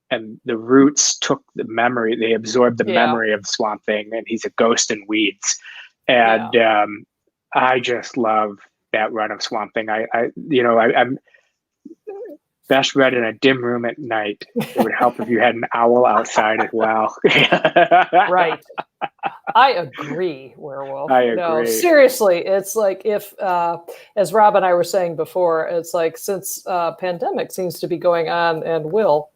and the roots took the memory, they absorbed the memory of Swamp Thing, and he's a ghost in weeds. And I just love that run of Swamp Thing. I'm best read in a dim room at night. It would help if you had an owl outside as well. Right. I agree, Werewolf. I agree. No, seriously, it's like if, as Rob and I were saying before, it's like since pandemic seems to be going on and will,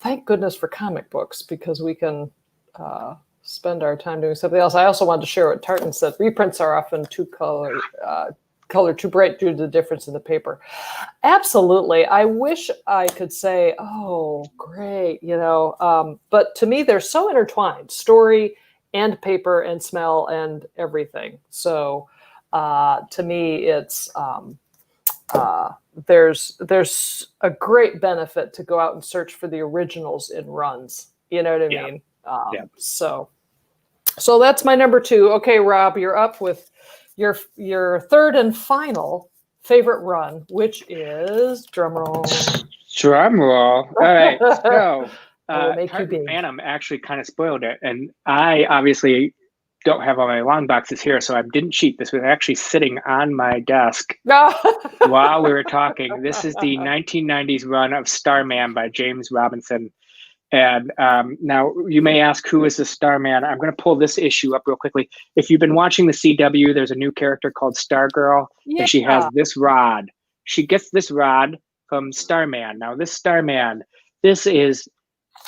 thank goodness for comic books, because we can spend our time doing something else. I also wanted to share what Tartan said. Reprints are often color too bright due to the difference in the paper. Absolutely. I wish I could say, oh, great, but to me, they're so intertwined, story and paper and smell and everything. So to me, it's there's a great benefit to go out and search for the originals in runs. You know what I mean? So that's my number 2. Okay, Rob, you're up with your third and final favorite run, which is drumroll. All right. So Make you Phantom actually kind of spoiled it, and I obviously don't have all my long boxes here, so I didn't cheat. This was actually sitting on my desk No. while we were talking. This is the 1990s run of Starman by James Robinson. And now you may ask, who is the Starman? I'm going to pull this issue up real quickly. If you've been watching the CW, there's a new character called Stargirl, and she has this rod. She gets this rod from Starman. Now, this Starman, this is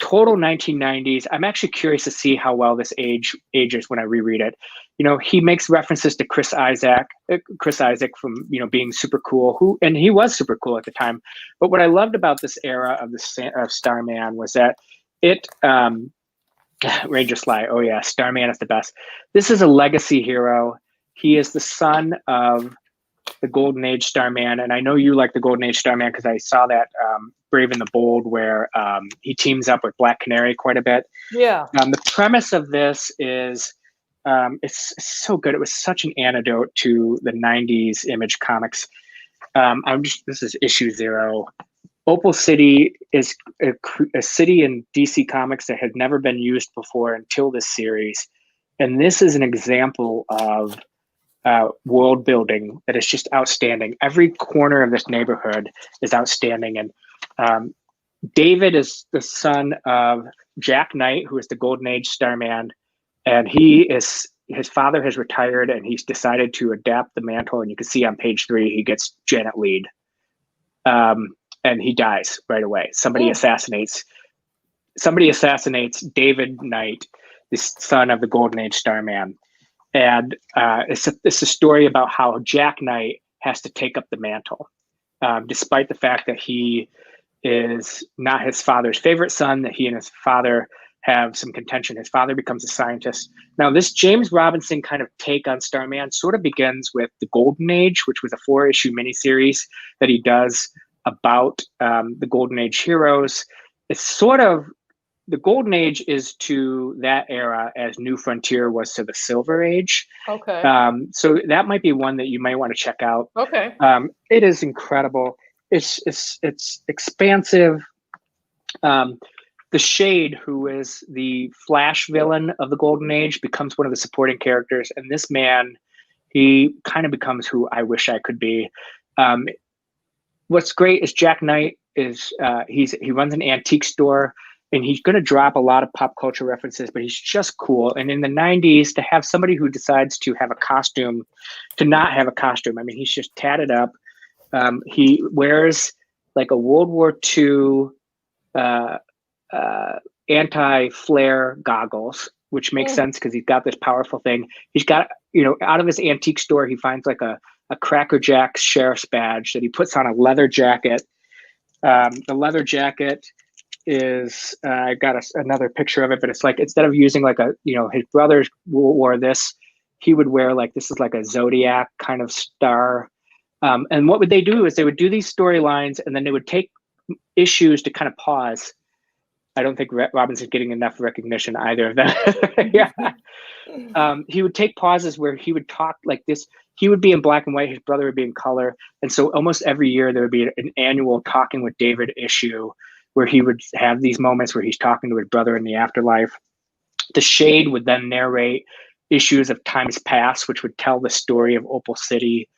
total 1990s. I'm actually curious to see how well this ages when I reread it. You know, he makes references to Chris Isaac from, you know, being super cool, and he was super cool at the time. But what I loved about this era of Starman was that it, Ranger Sly, oh yeah, Starman is the best. This is a legacy hero. He is the son of the Golden Age Starman, and I know you like the Golden Age Starman because I saw that Brave and the Bold where he teams up with Black Canary quite a bit. Yeah. The premise of this is it's so good. It was such an antidote to the 90s Image Comics. This is issue 0. Opal City is a city in DC Comics that had never been used before until this series. And this is an example of world building that is just outstanding. Every corner of this neighborhood is outstanding. And David is the son of Jack Knight, who is the Golden Age Starman. And his father has retired and he's decided to adapt the mantle. And you can see on page 3, he gets Janet Leigh. And he dies right away. Somebody assassinates David Knight, the son of the Golden Age Starman. And it's a story about how Jack Knight has to take up the mantle, despite the fact that he is not his father's favorite son, that he and his father have some contention. His father becomes a scientist. Now, this James Robinson kind of take on Starman sort of begins with the Golden Age, which was a 4-issue miniseries that he does about the Golden Age heroes. It's sort of, the Golden Age is to that era as New Frontier was to the Silver Age. Okay. So that might be one that you might want to check out. Okay. It is incredible. It's expansive. The Shade, who is the Flash villain of the Golden Age, becomes one of the supporting characters. And this man, he kind of becomes who I wish I could be. What's great is Jack Knight is he runs an antique store, and he's going to drop a lot of pop culture references, but he's just cool. And in the 90s, to have somebody who decides to have a costume, to not have a costume, I mean, he's just tatted up. He wears like a World War II anti-flare goggles, which makes sense because he's got this powerful thing. He's got, out of his antique store, he finds like a Cracker Jack sheriff's badge that he puts on a leather jacket. The leather jacket is, I got another picture of it, but it's like, instead of using like his brothers wore this, he would wear like, this is like a zodiac kind of star. And what would they do is they would do these storylines, and then they would take issues to kind of pause. I don't think Robinson's getting enough recognition either of that. Yeah. He would take pauses where he would talk like this. He would be in black and white. His brother would be in color. And so almost every year there would be an annual Talking with David issue where he would have these moments where he's talking to his brother in the afterlife. The Shade would then narrate issues of Times Past, which would tell the story of Opal City.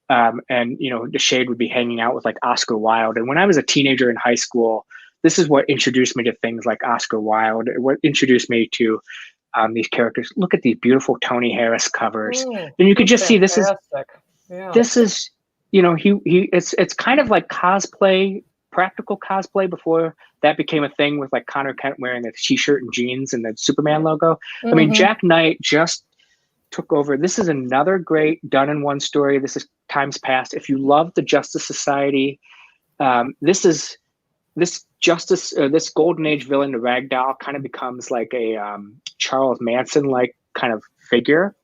And, the Shade would be hanging out with like Oscar Wilde. And when I was a teenager in high school, this is what introduced me to things like Oscar Wilde. What introduced me to these characters. Look at these beautiful Tony Harris covers, and you could just see this is it's kind of like cosplay, practical cosplay before that became a thing with like Connor Kent wearing a t-shirt and jeans and the Superman logo. I mean, Jack Knight just took over. This is another great done-in-one story. This is Times Past. If you love the Justice Society, this Golden Age villain, the Ragdoll, kind of becomes like a Charles Manson-like kind of figure.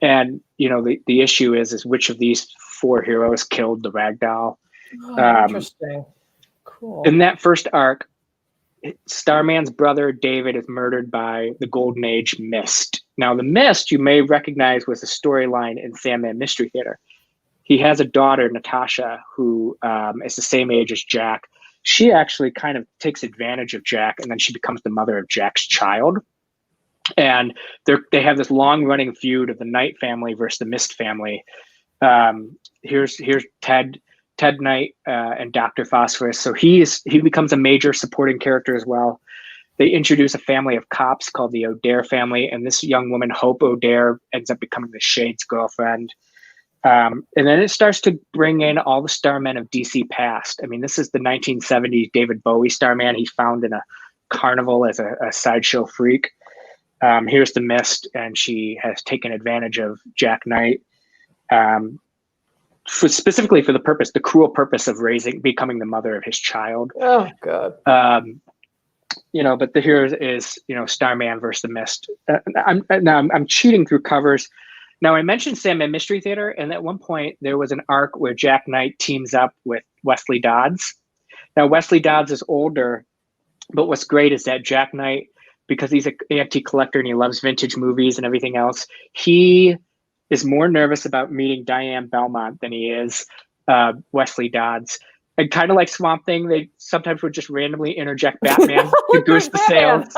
And, the issue is which of these 4 heroes killed the Ragdoll. Interesting. Cool. In that first arc, Starman's brother, David, is murdered by the Golden Age Mist. Now, the Mist, you may recognize, was a storyline in Sandman Mystery Theater. He has a daughter, Natasha, who is the same age as Jack. She actually kind of takes advantage of Jack, and then she becomes the mother of Jack's child. And they have this long running feud of the Knight family versus the Mist family. Here's Ted Knight and Dr. Phosphorus. So he becomes a major supporting character as well. They introduce a family of cops called the O'Dare family, and this young woman, Hope O'Dare, ends up becoming the Shade's girlfriend. And then it starts to bring in all the Starmen of DC past. I mean, this is the 1970s David Bowie Starman. He's found in a carnival as a sideshow freak. Here's the Mist, and she has taken advantage of Jack Knight, specifically for the cruel purpose of becoming the mother of his child. Oh, God. But here is Starman versus the Mist. I'm cheating through covers. Now, I mentioned Sandman Mystery Theater, and at one point there was an arc where Jack Knight teams up with Wesley Dodds. Now, Wesley Dodds is older, but what's great is that Jack Knight, because he's an antique collector and he loves vintage movies and everything else, he is more nervous about meeting Diane Belmont than he is Wesley Dodds. And kind of like Swamp Thing, they sometimes would just randomly interject Batman to goose the sales.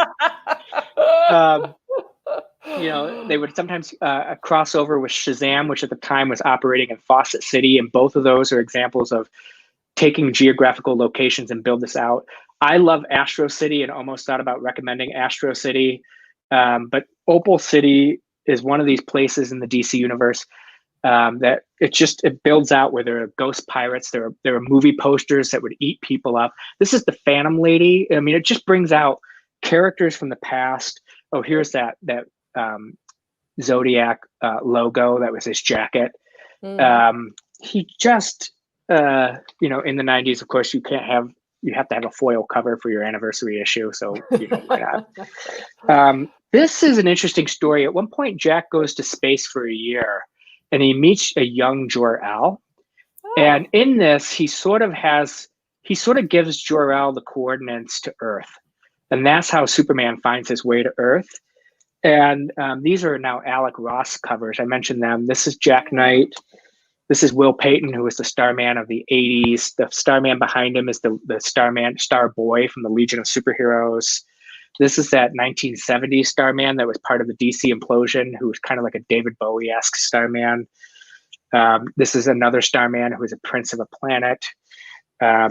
They would sometimes cross over with Shazam, which at the time was operating in Fawcett City. And both of those are examples of taking geographical locations and build this out. I love Astro City and almost thought about recommending Astro City. But Opal City is one of these places in the DC universe that it builds out where there are ghost pirates. There are movie posters that would eat people up. This is the Phantom Lady. I mean, it just brings out characters from the past. Oh, here's that Zodiac logo. That was his jacket. He just, in the 90s, of course, you have to have a foil cover for your anniversary issue. So, why not? This is an interesting story. At one point, Jack goes to space for a year and he meets a young Jor-El. Oh. And in this, he sort of gives Jor-El the coordinates to Earth. And that's how Superman finds his way to Earth. And these are now Alec Ross covers. I mentioned them. This is Jack Knight. This is Will Payton, who was the Starman of the 80s. The Starman behind him is the Starboy from the Legion of Superheroes. This is that 1970s Starman that was part of the DC implosion, who was kind of like a David Bowie-esque Starman. This is another Starman who is a prince of a planet.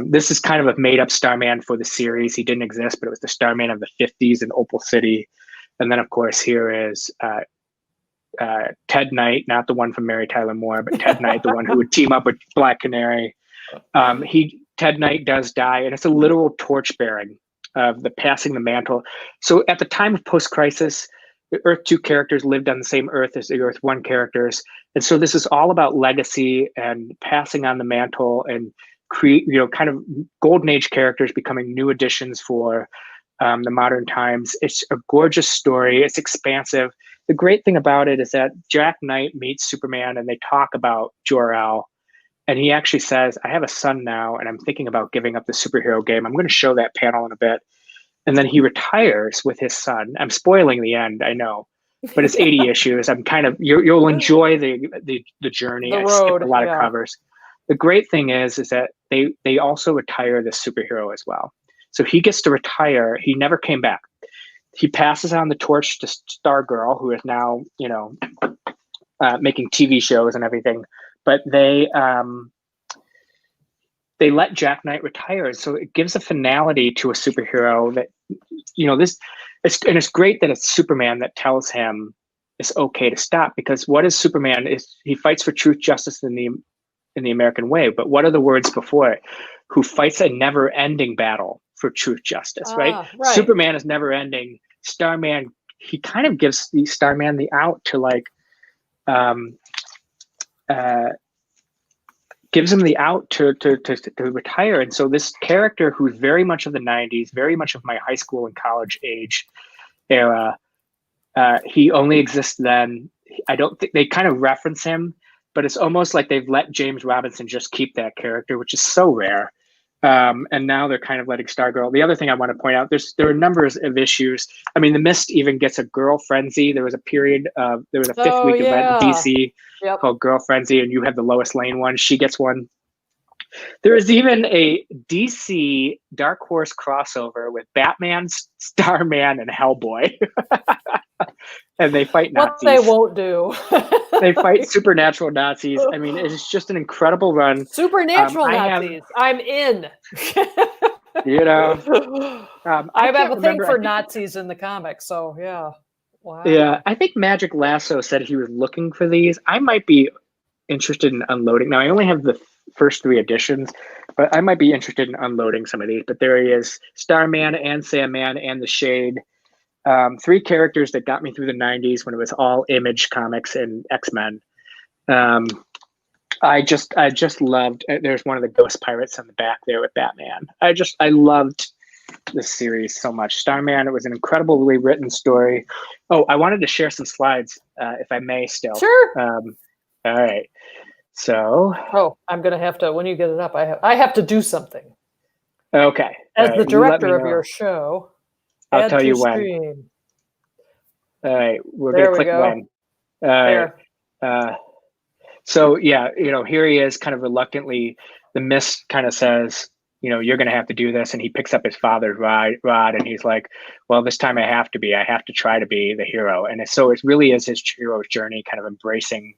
This is kind of a made-up Starman for the series. He didn't exist, but it was the Starman of the 50s in Opal City. And then, of course, here is Ted Knight, not the one from Mary Tyler Moore, but Ted Knight, the one who would team up with Black Canary. Ted Knight does die, and it's a literal torch-bearing of the passing the mantle. So at the time of post-crisis, the Earth 2 characters lived on the same Earth as the Earth 1 characters. And so this is all about legacy and passing on the mantle and create, kind of golden age characters becoming new additions for the modern times. It's a gorgeous story. It's expansive. The great thing about it is that Jack Knight meets Superman and they talk about Jor-El. And he actually says, I have a son now, and I'm thinking about giving up the superhero game. I'm going to show that panel in a bit. And then he retires with his son. I'm spoiling the end, I know, but it's 80 issues. I'm kind of, you'll enjoy the journey. I skipped a lot of covers. The great thing is that they also retire the superhero as well. So he gets to retire. He never came back. He passes on the torch to Stargirl, who is now, making TV shows and everything. But they let Jack Knight retire, so it gives a finality to a superhero that, it's great that it's Superman that tells him it's okay to stop, because what is Superman? He fights for truth, justice, in the American way. But what are the words before it? Who fights a never-ending battle for truth, justice, right? Superman is never-ending. Starman, he kind of gives the Starman the out to gives him the out to retire. And so this character, who's very much of the 90s, very much of my high school and college age era, he only exists then. I don't think they kind of reference him, but it's almost like they've let James Robinson just keep that character, which is so rare. And now they're kind of letting Stargirl. The other thing I want to point out, there are numbers of issues. I mean, the Mist even gets a Girl Frenzy. There was a period there was a fifth week event in DC called Girl Frenzy, and you have the Lois Lane one. She gets one. There is even a DC Dark Horse crossover with Batman, Starman, and Hellboy. and they fight Nazis. What they won't do. They fight supernatural Nazis. I mean, it's just an incredible run. Supernatural Nazis. I'm in. You know, I have a thing for Nazis in the comics, so yeah. Wow. Yeah, I think Magic Lasso said he was looking for these. I might be interested in unloading. Now, I only have the first 3 editions, but I might be interested in unloading some of these. But there he is, Starman and Sandman and the Shade. 3 characters that got me through the 90s when it was all Image Comics and X-Men. I just loved, there's one of the Ghost Pirates on the back there with Batman. I loved this series so much. Starman, it was an incredibly written story. Oh, I wanted to share some slides, if I may still. Sure. All right. So. Oh, I'm going to have to, when you get it up, I have to do something. Okay. As the director of your show. I'll tell you when. Stream. All right. We're going to click when. All right. So yeah, here he is kind of reluctantly, the mist kind of says, you're going to have to do this. And he picks up his father's rod and he's like, well, this time I have to try to be the hero. And so it really is his hero's journey, kind of embracing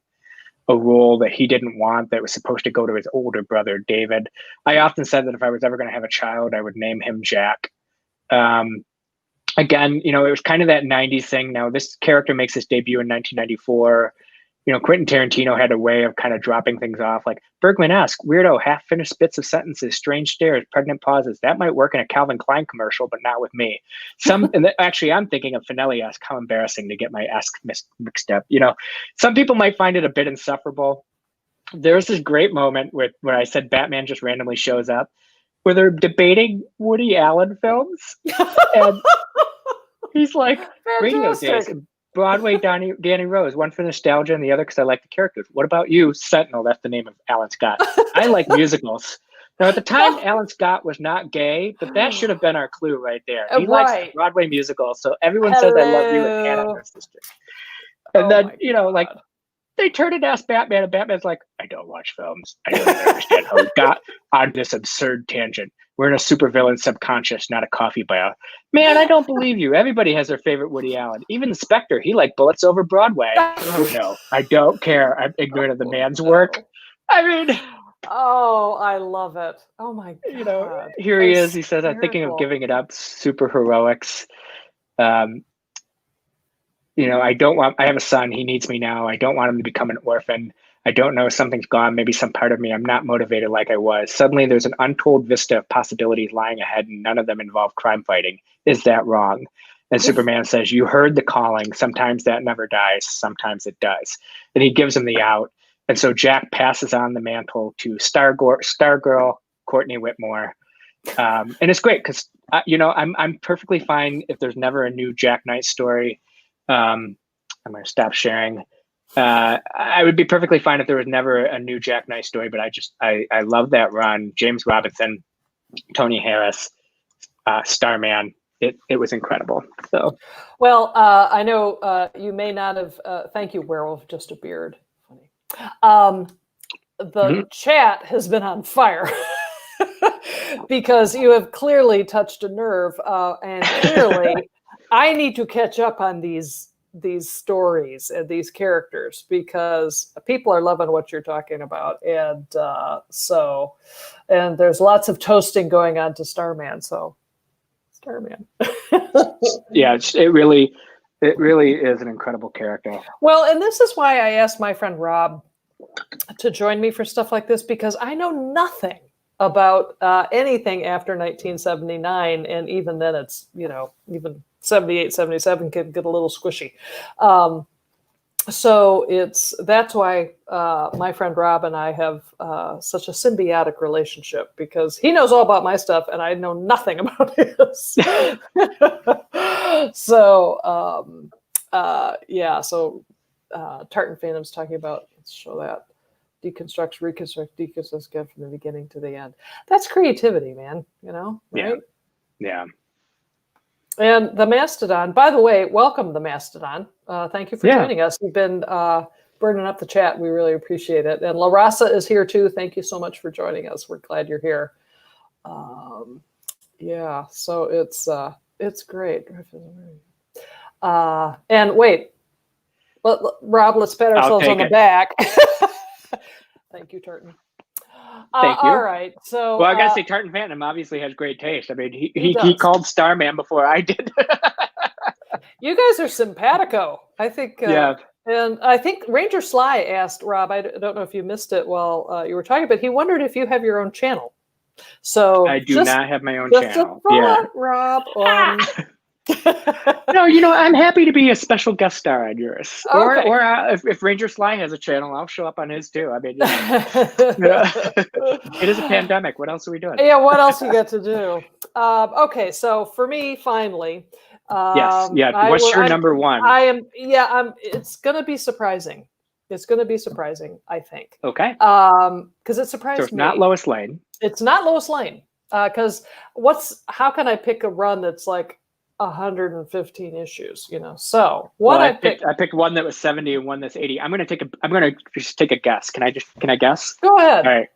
a role that he didn't want, that was supposed to go to his older brother, David. I often said that if I was ever going to have a child, I would name him Jack. Again, it was kind of that 90s thing. Now this character makes his debut in 1994. Quentin Tarantino had a way of kind of dropping things off, like Bergman-esque, weirdo, half-finished bits of sentences, strange stares, pregnant pauses. That might work in a Calvin Klein commercial, but not with me. Actually, I'm thinking of Finelli-esque. How embarrassing to get my esque mixed up. Some people might find it a bit insufferable. There's this great moment where I said Batman just randomly shows up, where they're debating Woody Allen films, and he's like, radio days. Broadway Danny Rose, one for nostalgia and the other because I like the characters. What about you? Sentinel, that's the name of Alan Scott. I like musicals. Now, at the time, Alan Scott was not gay, but that should have been our clue right there. He likes the Broadway musicals, so everyone says I love you and Hannah and her sister. And then, they turn and ask Batman, and Batman's like, I don't watch films. I don't even understand how we got on this absurd tangent. We're in a supervillain subconscious, not a coffee bar. Man, I don't believe you. Everybody has their favorite Woody Allen. Even the Spectre, he liked Bullets Over Broadway. No, I don't care. I'm ignorant of the man's work. I mean... Oh, I love it. Oh, my God. Here he is. He says, I'm thinking of giving it up. Super heroics. I have a son. He needs me now. I don't want him to become an orphan. I don't know. Something's gone. Maybe some part of me. I'm not motivated like I was. Suddenly, there's an untold vista of possibilities lying ahead, and none of them involve crime fighting. Is that wrong? And Superman says, you heard the calling. Sometimes that never dies. Sometimes it does. And he gives him the out. And so Jack passes on the mantle to Stargirl, Courtney Whitmore. And it's great because, I'm perfectly fine if there's never a new Jack Knight story. I'm going to stop sharing. I would be perfectly fine if there was never a new Jack Knight story, but I love that run. James Robinson, Tony Harris, Starman. It was incredible. So, well, I know you may not have. Thank you, Werewolf. Just a beard. Funny. The chat has been on fire because you have clearly touched a nerve, and clearly. I need to catch up on these stories and these characters because people are loving what you're talking about, and and there's lots of toasting going on to Starman. So, Starman. Yeah, it really is an incredible character. Well, and this is why I asked my friend Rob to join me for stuff like this because I know nothing about anything after 1979, and even then, it's even 78, 77 can get a little squishy. So that's why my friend Rob and I have such a symbiotic relationship because he knows all about my stuff and I know nothing about his. So Tartan Phantom's talking about, let's show that, deconstruct, reconstruct, again from the beginning to the end. That's creativity, man, right? Yeah. And the Mastodon, by the way, welcome the Mastodon. Thank you for joining us. You've been burning up the chat. We really appreciate it. And La Raza is here too. Thank you so much for joining us. We're glad you're here. So it's great. And wait, Rob, let's pat ourselves on the back. Thank you, Tartan. Thank you. All right. So, well, I gotta say, Tartan Phantom obviously has great taste. I mean, he called Starman before I did. You guys are simpatico. I think. Yeah. And I think Ranger Sly asked Rob. I don't know if you missed it while you were talking, but he wondered if you have your own channel. So I do not have my own just channel. A thought, Rob. No, I'm happy to be a special guest star on yours. Okay. Or if Ranger Sly has a channel, I'll show up on his too. I mean, it is a pandemic. What else are we doing? Yeah, what else you get to do? Okay, so for me, finally. Yes. Yeah. What's your number one? It's going to be surprising. It's going to be surprising, I think. Okay. Because it surprised me. So it's not Lois Lane. It's not Lois Lane. Because how can I pick a run that's like 115 issues? So I picked one that was 70 and one that's 80. I'm gonna just take a guess. Can I guess? Go ahead. All right.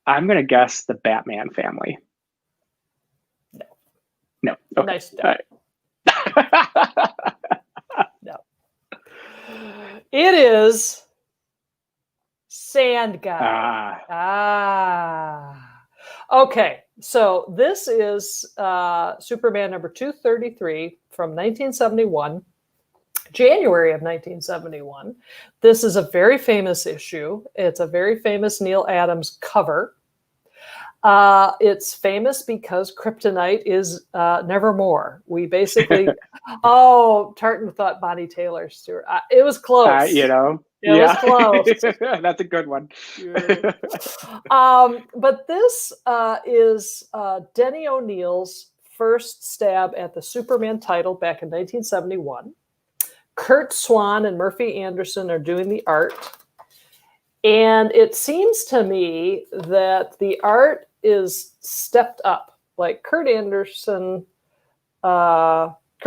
I'm gonna guess the Batman family. No. Okay. Nice. All right. No. It is Sand Guy. Okay, so this is Superman number 233 from 1971, January of 1971. This is a very famous issue. It's a very famous Neil Adams cover. It's famous because Kryptonite is Nevermore. We basically, Tartan thought Bonnie Taylor, Stuart. It was close. It was close. That's a good one. But this is Denny O'Neil's first stab at the Superman title back in 1971. Kurt Swan and Murphy Anderson are doing the art. And it seems to me that the art is stepped up. Like Kurt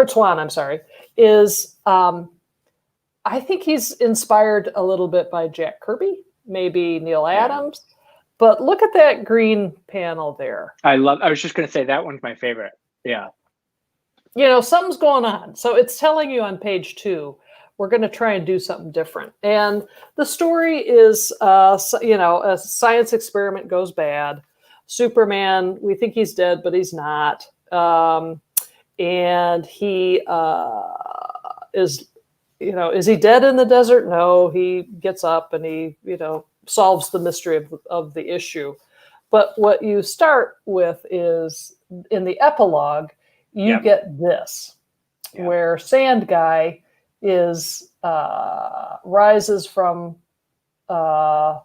Swan, is, I think he's inspired a little bit by Jack Kirby, maybe Neil Adams. But look at that green panel there. I was just going to say that one's my favorite. Yeah. Something's going on. So it's telling you on page 2, we're going to try and do something different. And the story is, a science experiment goes bad. Superman, we think he's dead, but he's not. And he is he dead in the desert? No, he gets up and he, solves the mystery of the issue. But what you start with is, in the epilogue, you get this, where Sand Guy is rises from the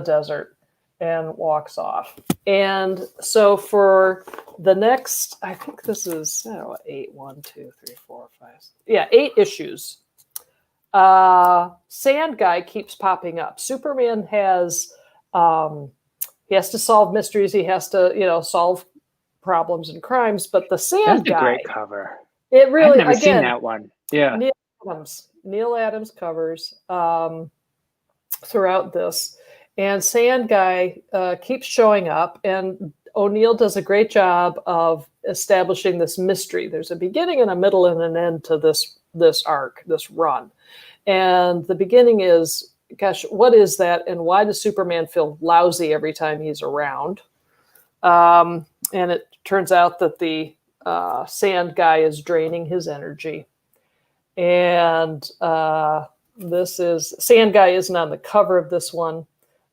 desert and walks off. And so for the next, I think this is 8 issues. Sand Guy keeps popping up. Superman has he has to solve mysteries. He has to solve problems and crimes. But the Sand Guy, that's a great cover. It really, I've never seen that one. Yeah, Neil Adams covers throughout this, and Sand Guy keeps showing up, and O'Neill does a great job of establishing this mystery. There's a beginning and a middle and an end to this arc, this run. And the beginning is, gosh, what is that? And why does Superman feel lousy every time he's around? And it turns out that the Sand Guy is draining his energy. And this is, Sand Guy isn't on the cover of this one,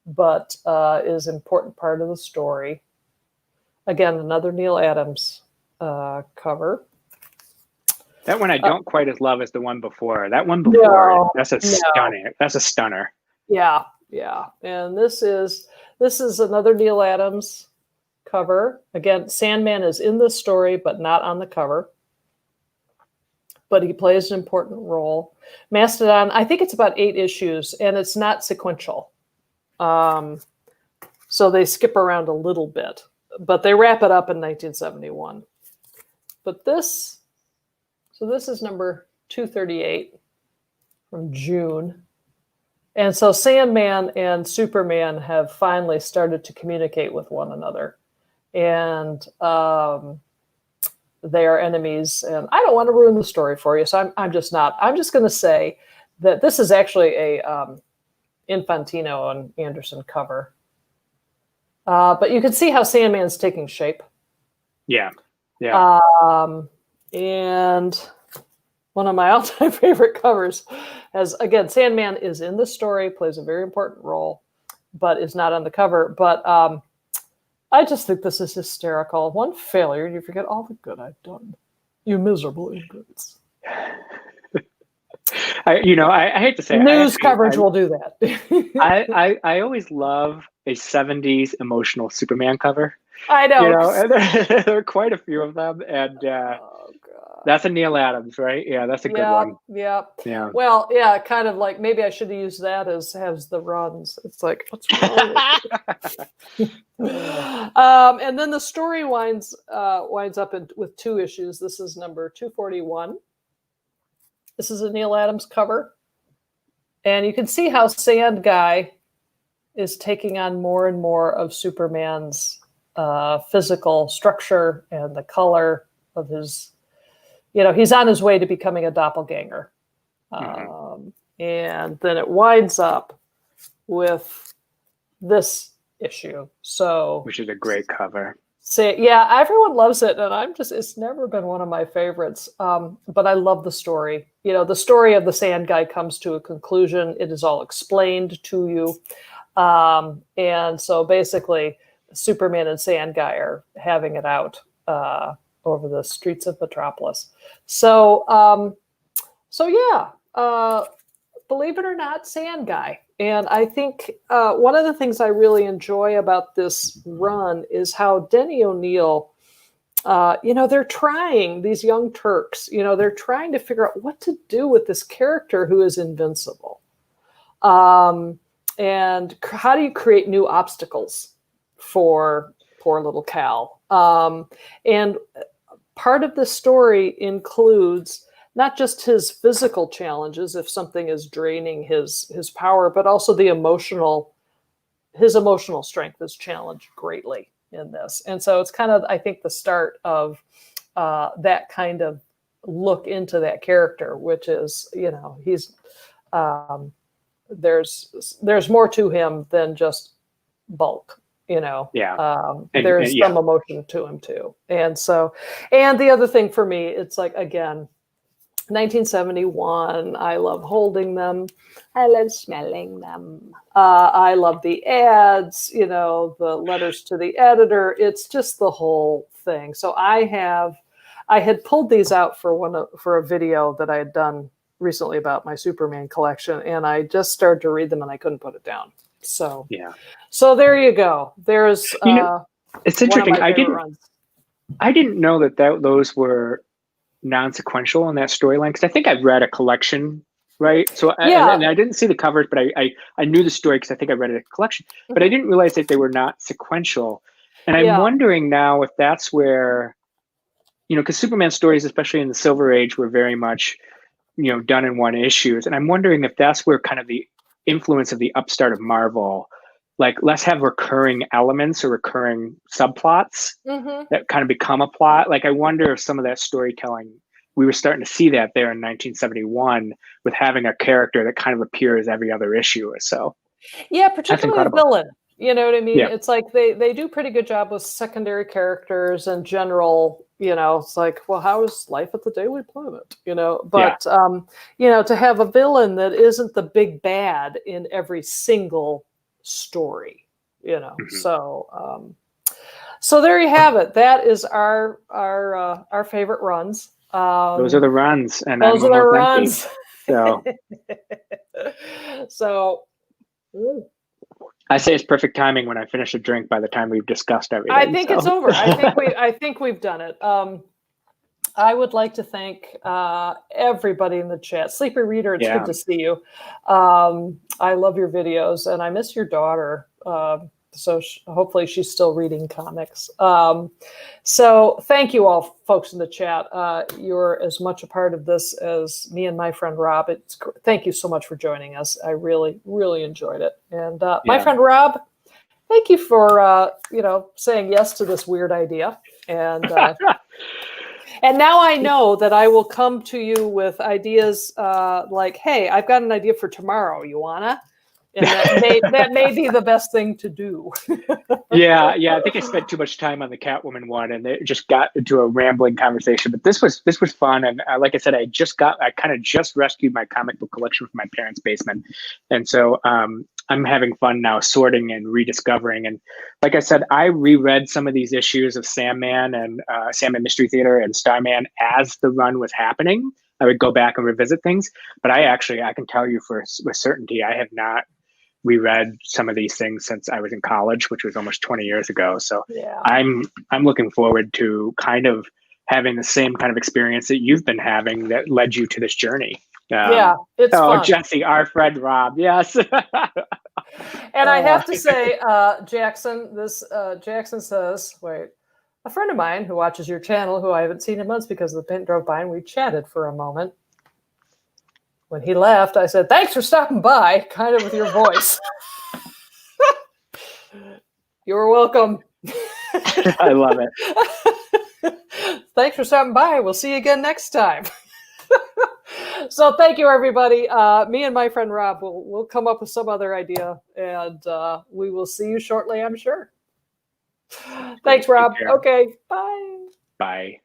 but is an important part of the story. Again, another Neil Adams cover. That one I don't quite as love as the one before. That one before, that's a stunner. Yeah. And this is another Neil Adams cover. Again, Sandman is in this story, but not on the cover. But he plays an important role. Mastodon, I think it's about 8 issues, and it's not sequential. So they skip around a little bit, but they wrap it up in 1971. But this is number 238 from June. And so Sandman and Superman have finally started to communicate with one another. And they are enemies. And I don't want to ruin the story for you, so I'm just not. I'm just going to say that this is actually a Infantino and Anderson cover. But you can see how Sandman's taking shape. Yeah. And one of my all-time favorite covers has, again, Sandman is in the story, plays a very important role, but is not on the cover. But I just think this is hysterical. One failure, and you forget all the good I've done. You miserable ingrates. I hate to say news coverage will do that. I always love a 70s emotional Superman cover. I know. And there are quite a few of them, and that's a Neil Adams, right? Yeah, that's a good one. Yeah. Well, yeah, kind of like maybe I should have used that as the runs. It's like, what's wrong with and then the story winds up with 2 issues. This is number 241. This is a Neil Adams cover. And you can see how Sand Guy is taking on more and more of Superman's physical structure and the color of his, he's on his way to becoming a doppelganger. And then it winds up with this issue. Which is a great cover. Yeah, everyone loves it, and it's never been one of my favorites. But I love the story. The story of the Sand Guy comes to a conclusion. It is all explained to you. And so basically, Superman and Sand Guy are having it out over the streets of Metropolis. So believe it or not, Sand Guy. And I think one of the things I really enjoy about this run is how Denny O'Neil, they're trying, these young Turks, they're trying to figure out what to do with this character who is invincible. And how do you create new obstacles for poor little Cal? And part of the story includes not just his physical challenges, if something is draining his power, but also his emotional strength is challenged greatly in this. And so it's kind of, I think, the start of that kind of look into that character, which is, he's there's more to him than just bulk. There's some emotion to him too. And the other thing for me, it's like, again, 1971, I love holding them. I love smelling them. I love the ads, the letters to the editor. It's just the whole thing. So I had pulled these out for a video that I had done recently about my Superman collection, and I just started to read them and I couldn't put it down. So So there you go. There's it's interesting. I didn't know that those were non-sequential in that storyline, because I think I've read a collection, right? So and I didn't see the covers, but I knew the story because I think I read a collection, but I didn't realize that they were not sequential. And I'm wondering now if that's where, because Superman stories, especially in the Silver Age, were very much, done in one issues. And I'm wondering if that's where kind of the influence of the upstart of Marvel, like, let's have recurring elements or recurring subplots that kind of become a plot. Like, I wonder if some of that storytelling, we were starting to see that there in 1971 with having a character that kind of appears every other issue or so. Yeah, particularly a villain. You know what I mean? Yeah. It's like they do a pretty good job with secondary characters and general, it's like, well, how is life at the Daily Planet? But, to have a villain that isn't the big bad in every single story, so there you have it. That is our favorite runs. Those are the runs, and those are the runs. So I say it's perfect timing when I finish a drink by the time we've discussed everything. I think it's over. I think we've done it. I would like to thank everybody in the chat. Sleepy Reader, it's good to see you. I love your videos, and I miss your daughter. So hopefully she's still reading comics. So thank you all, folks in the chat. You're as much a part of this as me and my friend Rob. Thank you so much for joining us. I really, really enjoyed it. And my friend Rob, thank you for saying yes to this weird idea. And And now I know that I will come to you with ideas like, hey, I've got an idea for tomorrow. You wanna? And that may be the best thing to do. Yeah. I think I spent too much time on the Catwoman one, and it just got into a rambling conversation. But this was fun, and like I said, I kind of just rescued my comic book collection from my parents' basement, and so I'm having fun now sorting and rediscovering. And like I said, I reread some of these issues of Sandman and Sandman Mystery Theater and Starman as the run was happening. I would go back and revisit things, but I can tell you with certainty, I have not reread some of these things since I was in college, which was almost 20 years ago. So yeah. I'm looking forward to kind of having the same kind of experience that you've been having that led you to this journey. Yeah, it's fun. Jesse, our friend Rob, yes. And I have to say, Jackson, Jackson says, wait, a friend of mine who watches your channel, who I haven't seen in months because the paint drove by, and we chatted for a moment. When he left, I said, thanks for stopping by, kind of with your voice. You're welcome. I love it. Thanks for stopping by. We'll see you again next time. So thank you, everybody. Me and my friend Rob will come up with some other idea, and we will see you shortly, I'm sure. Thanks, Rob. Okay, bye. Bye.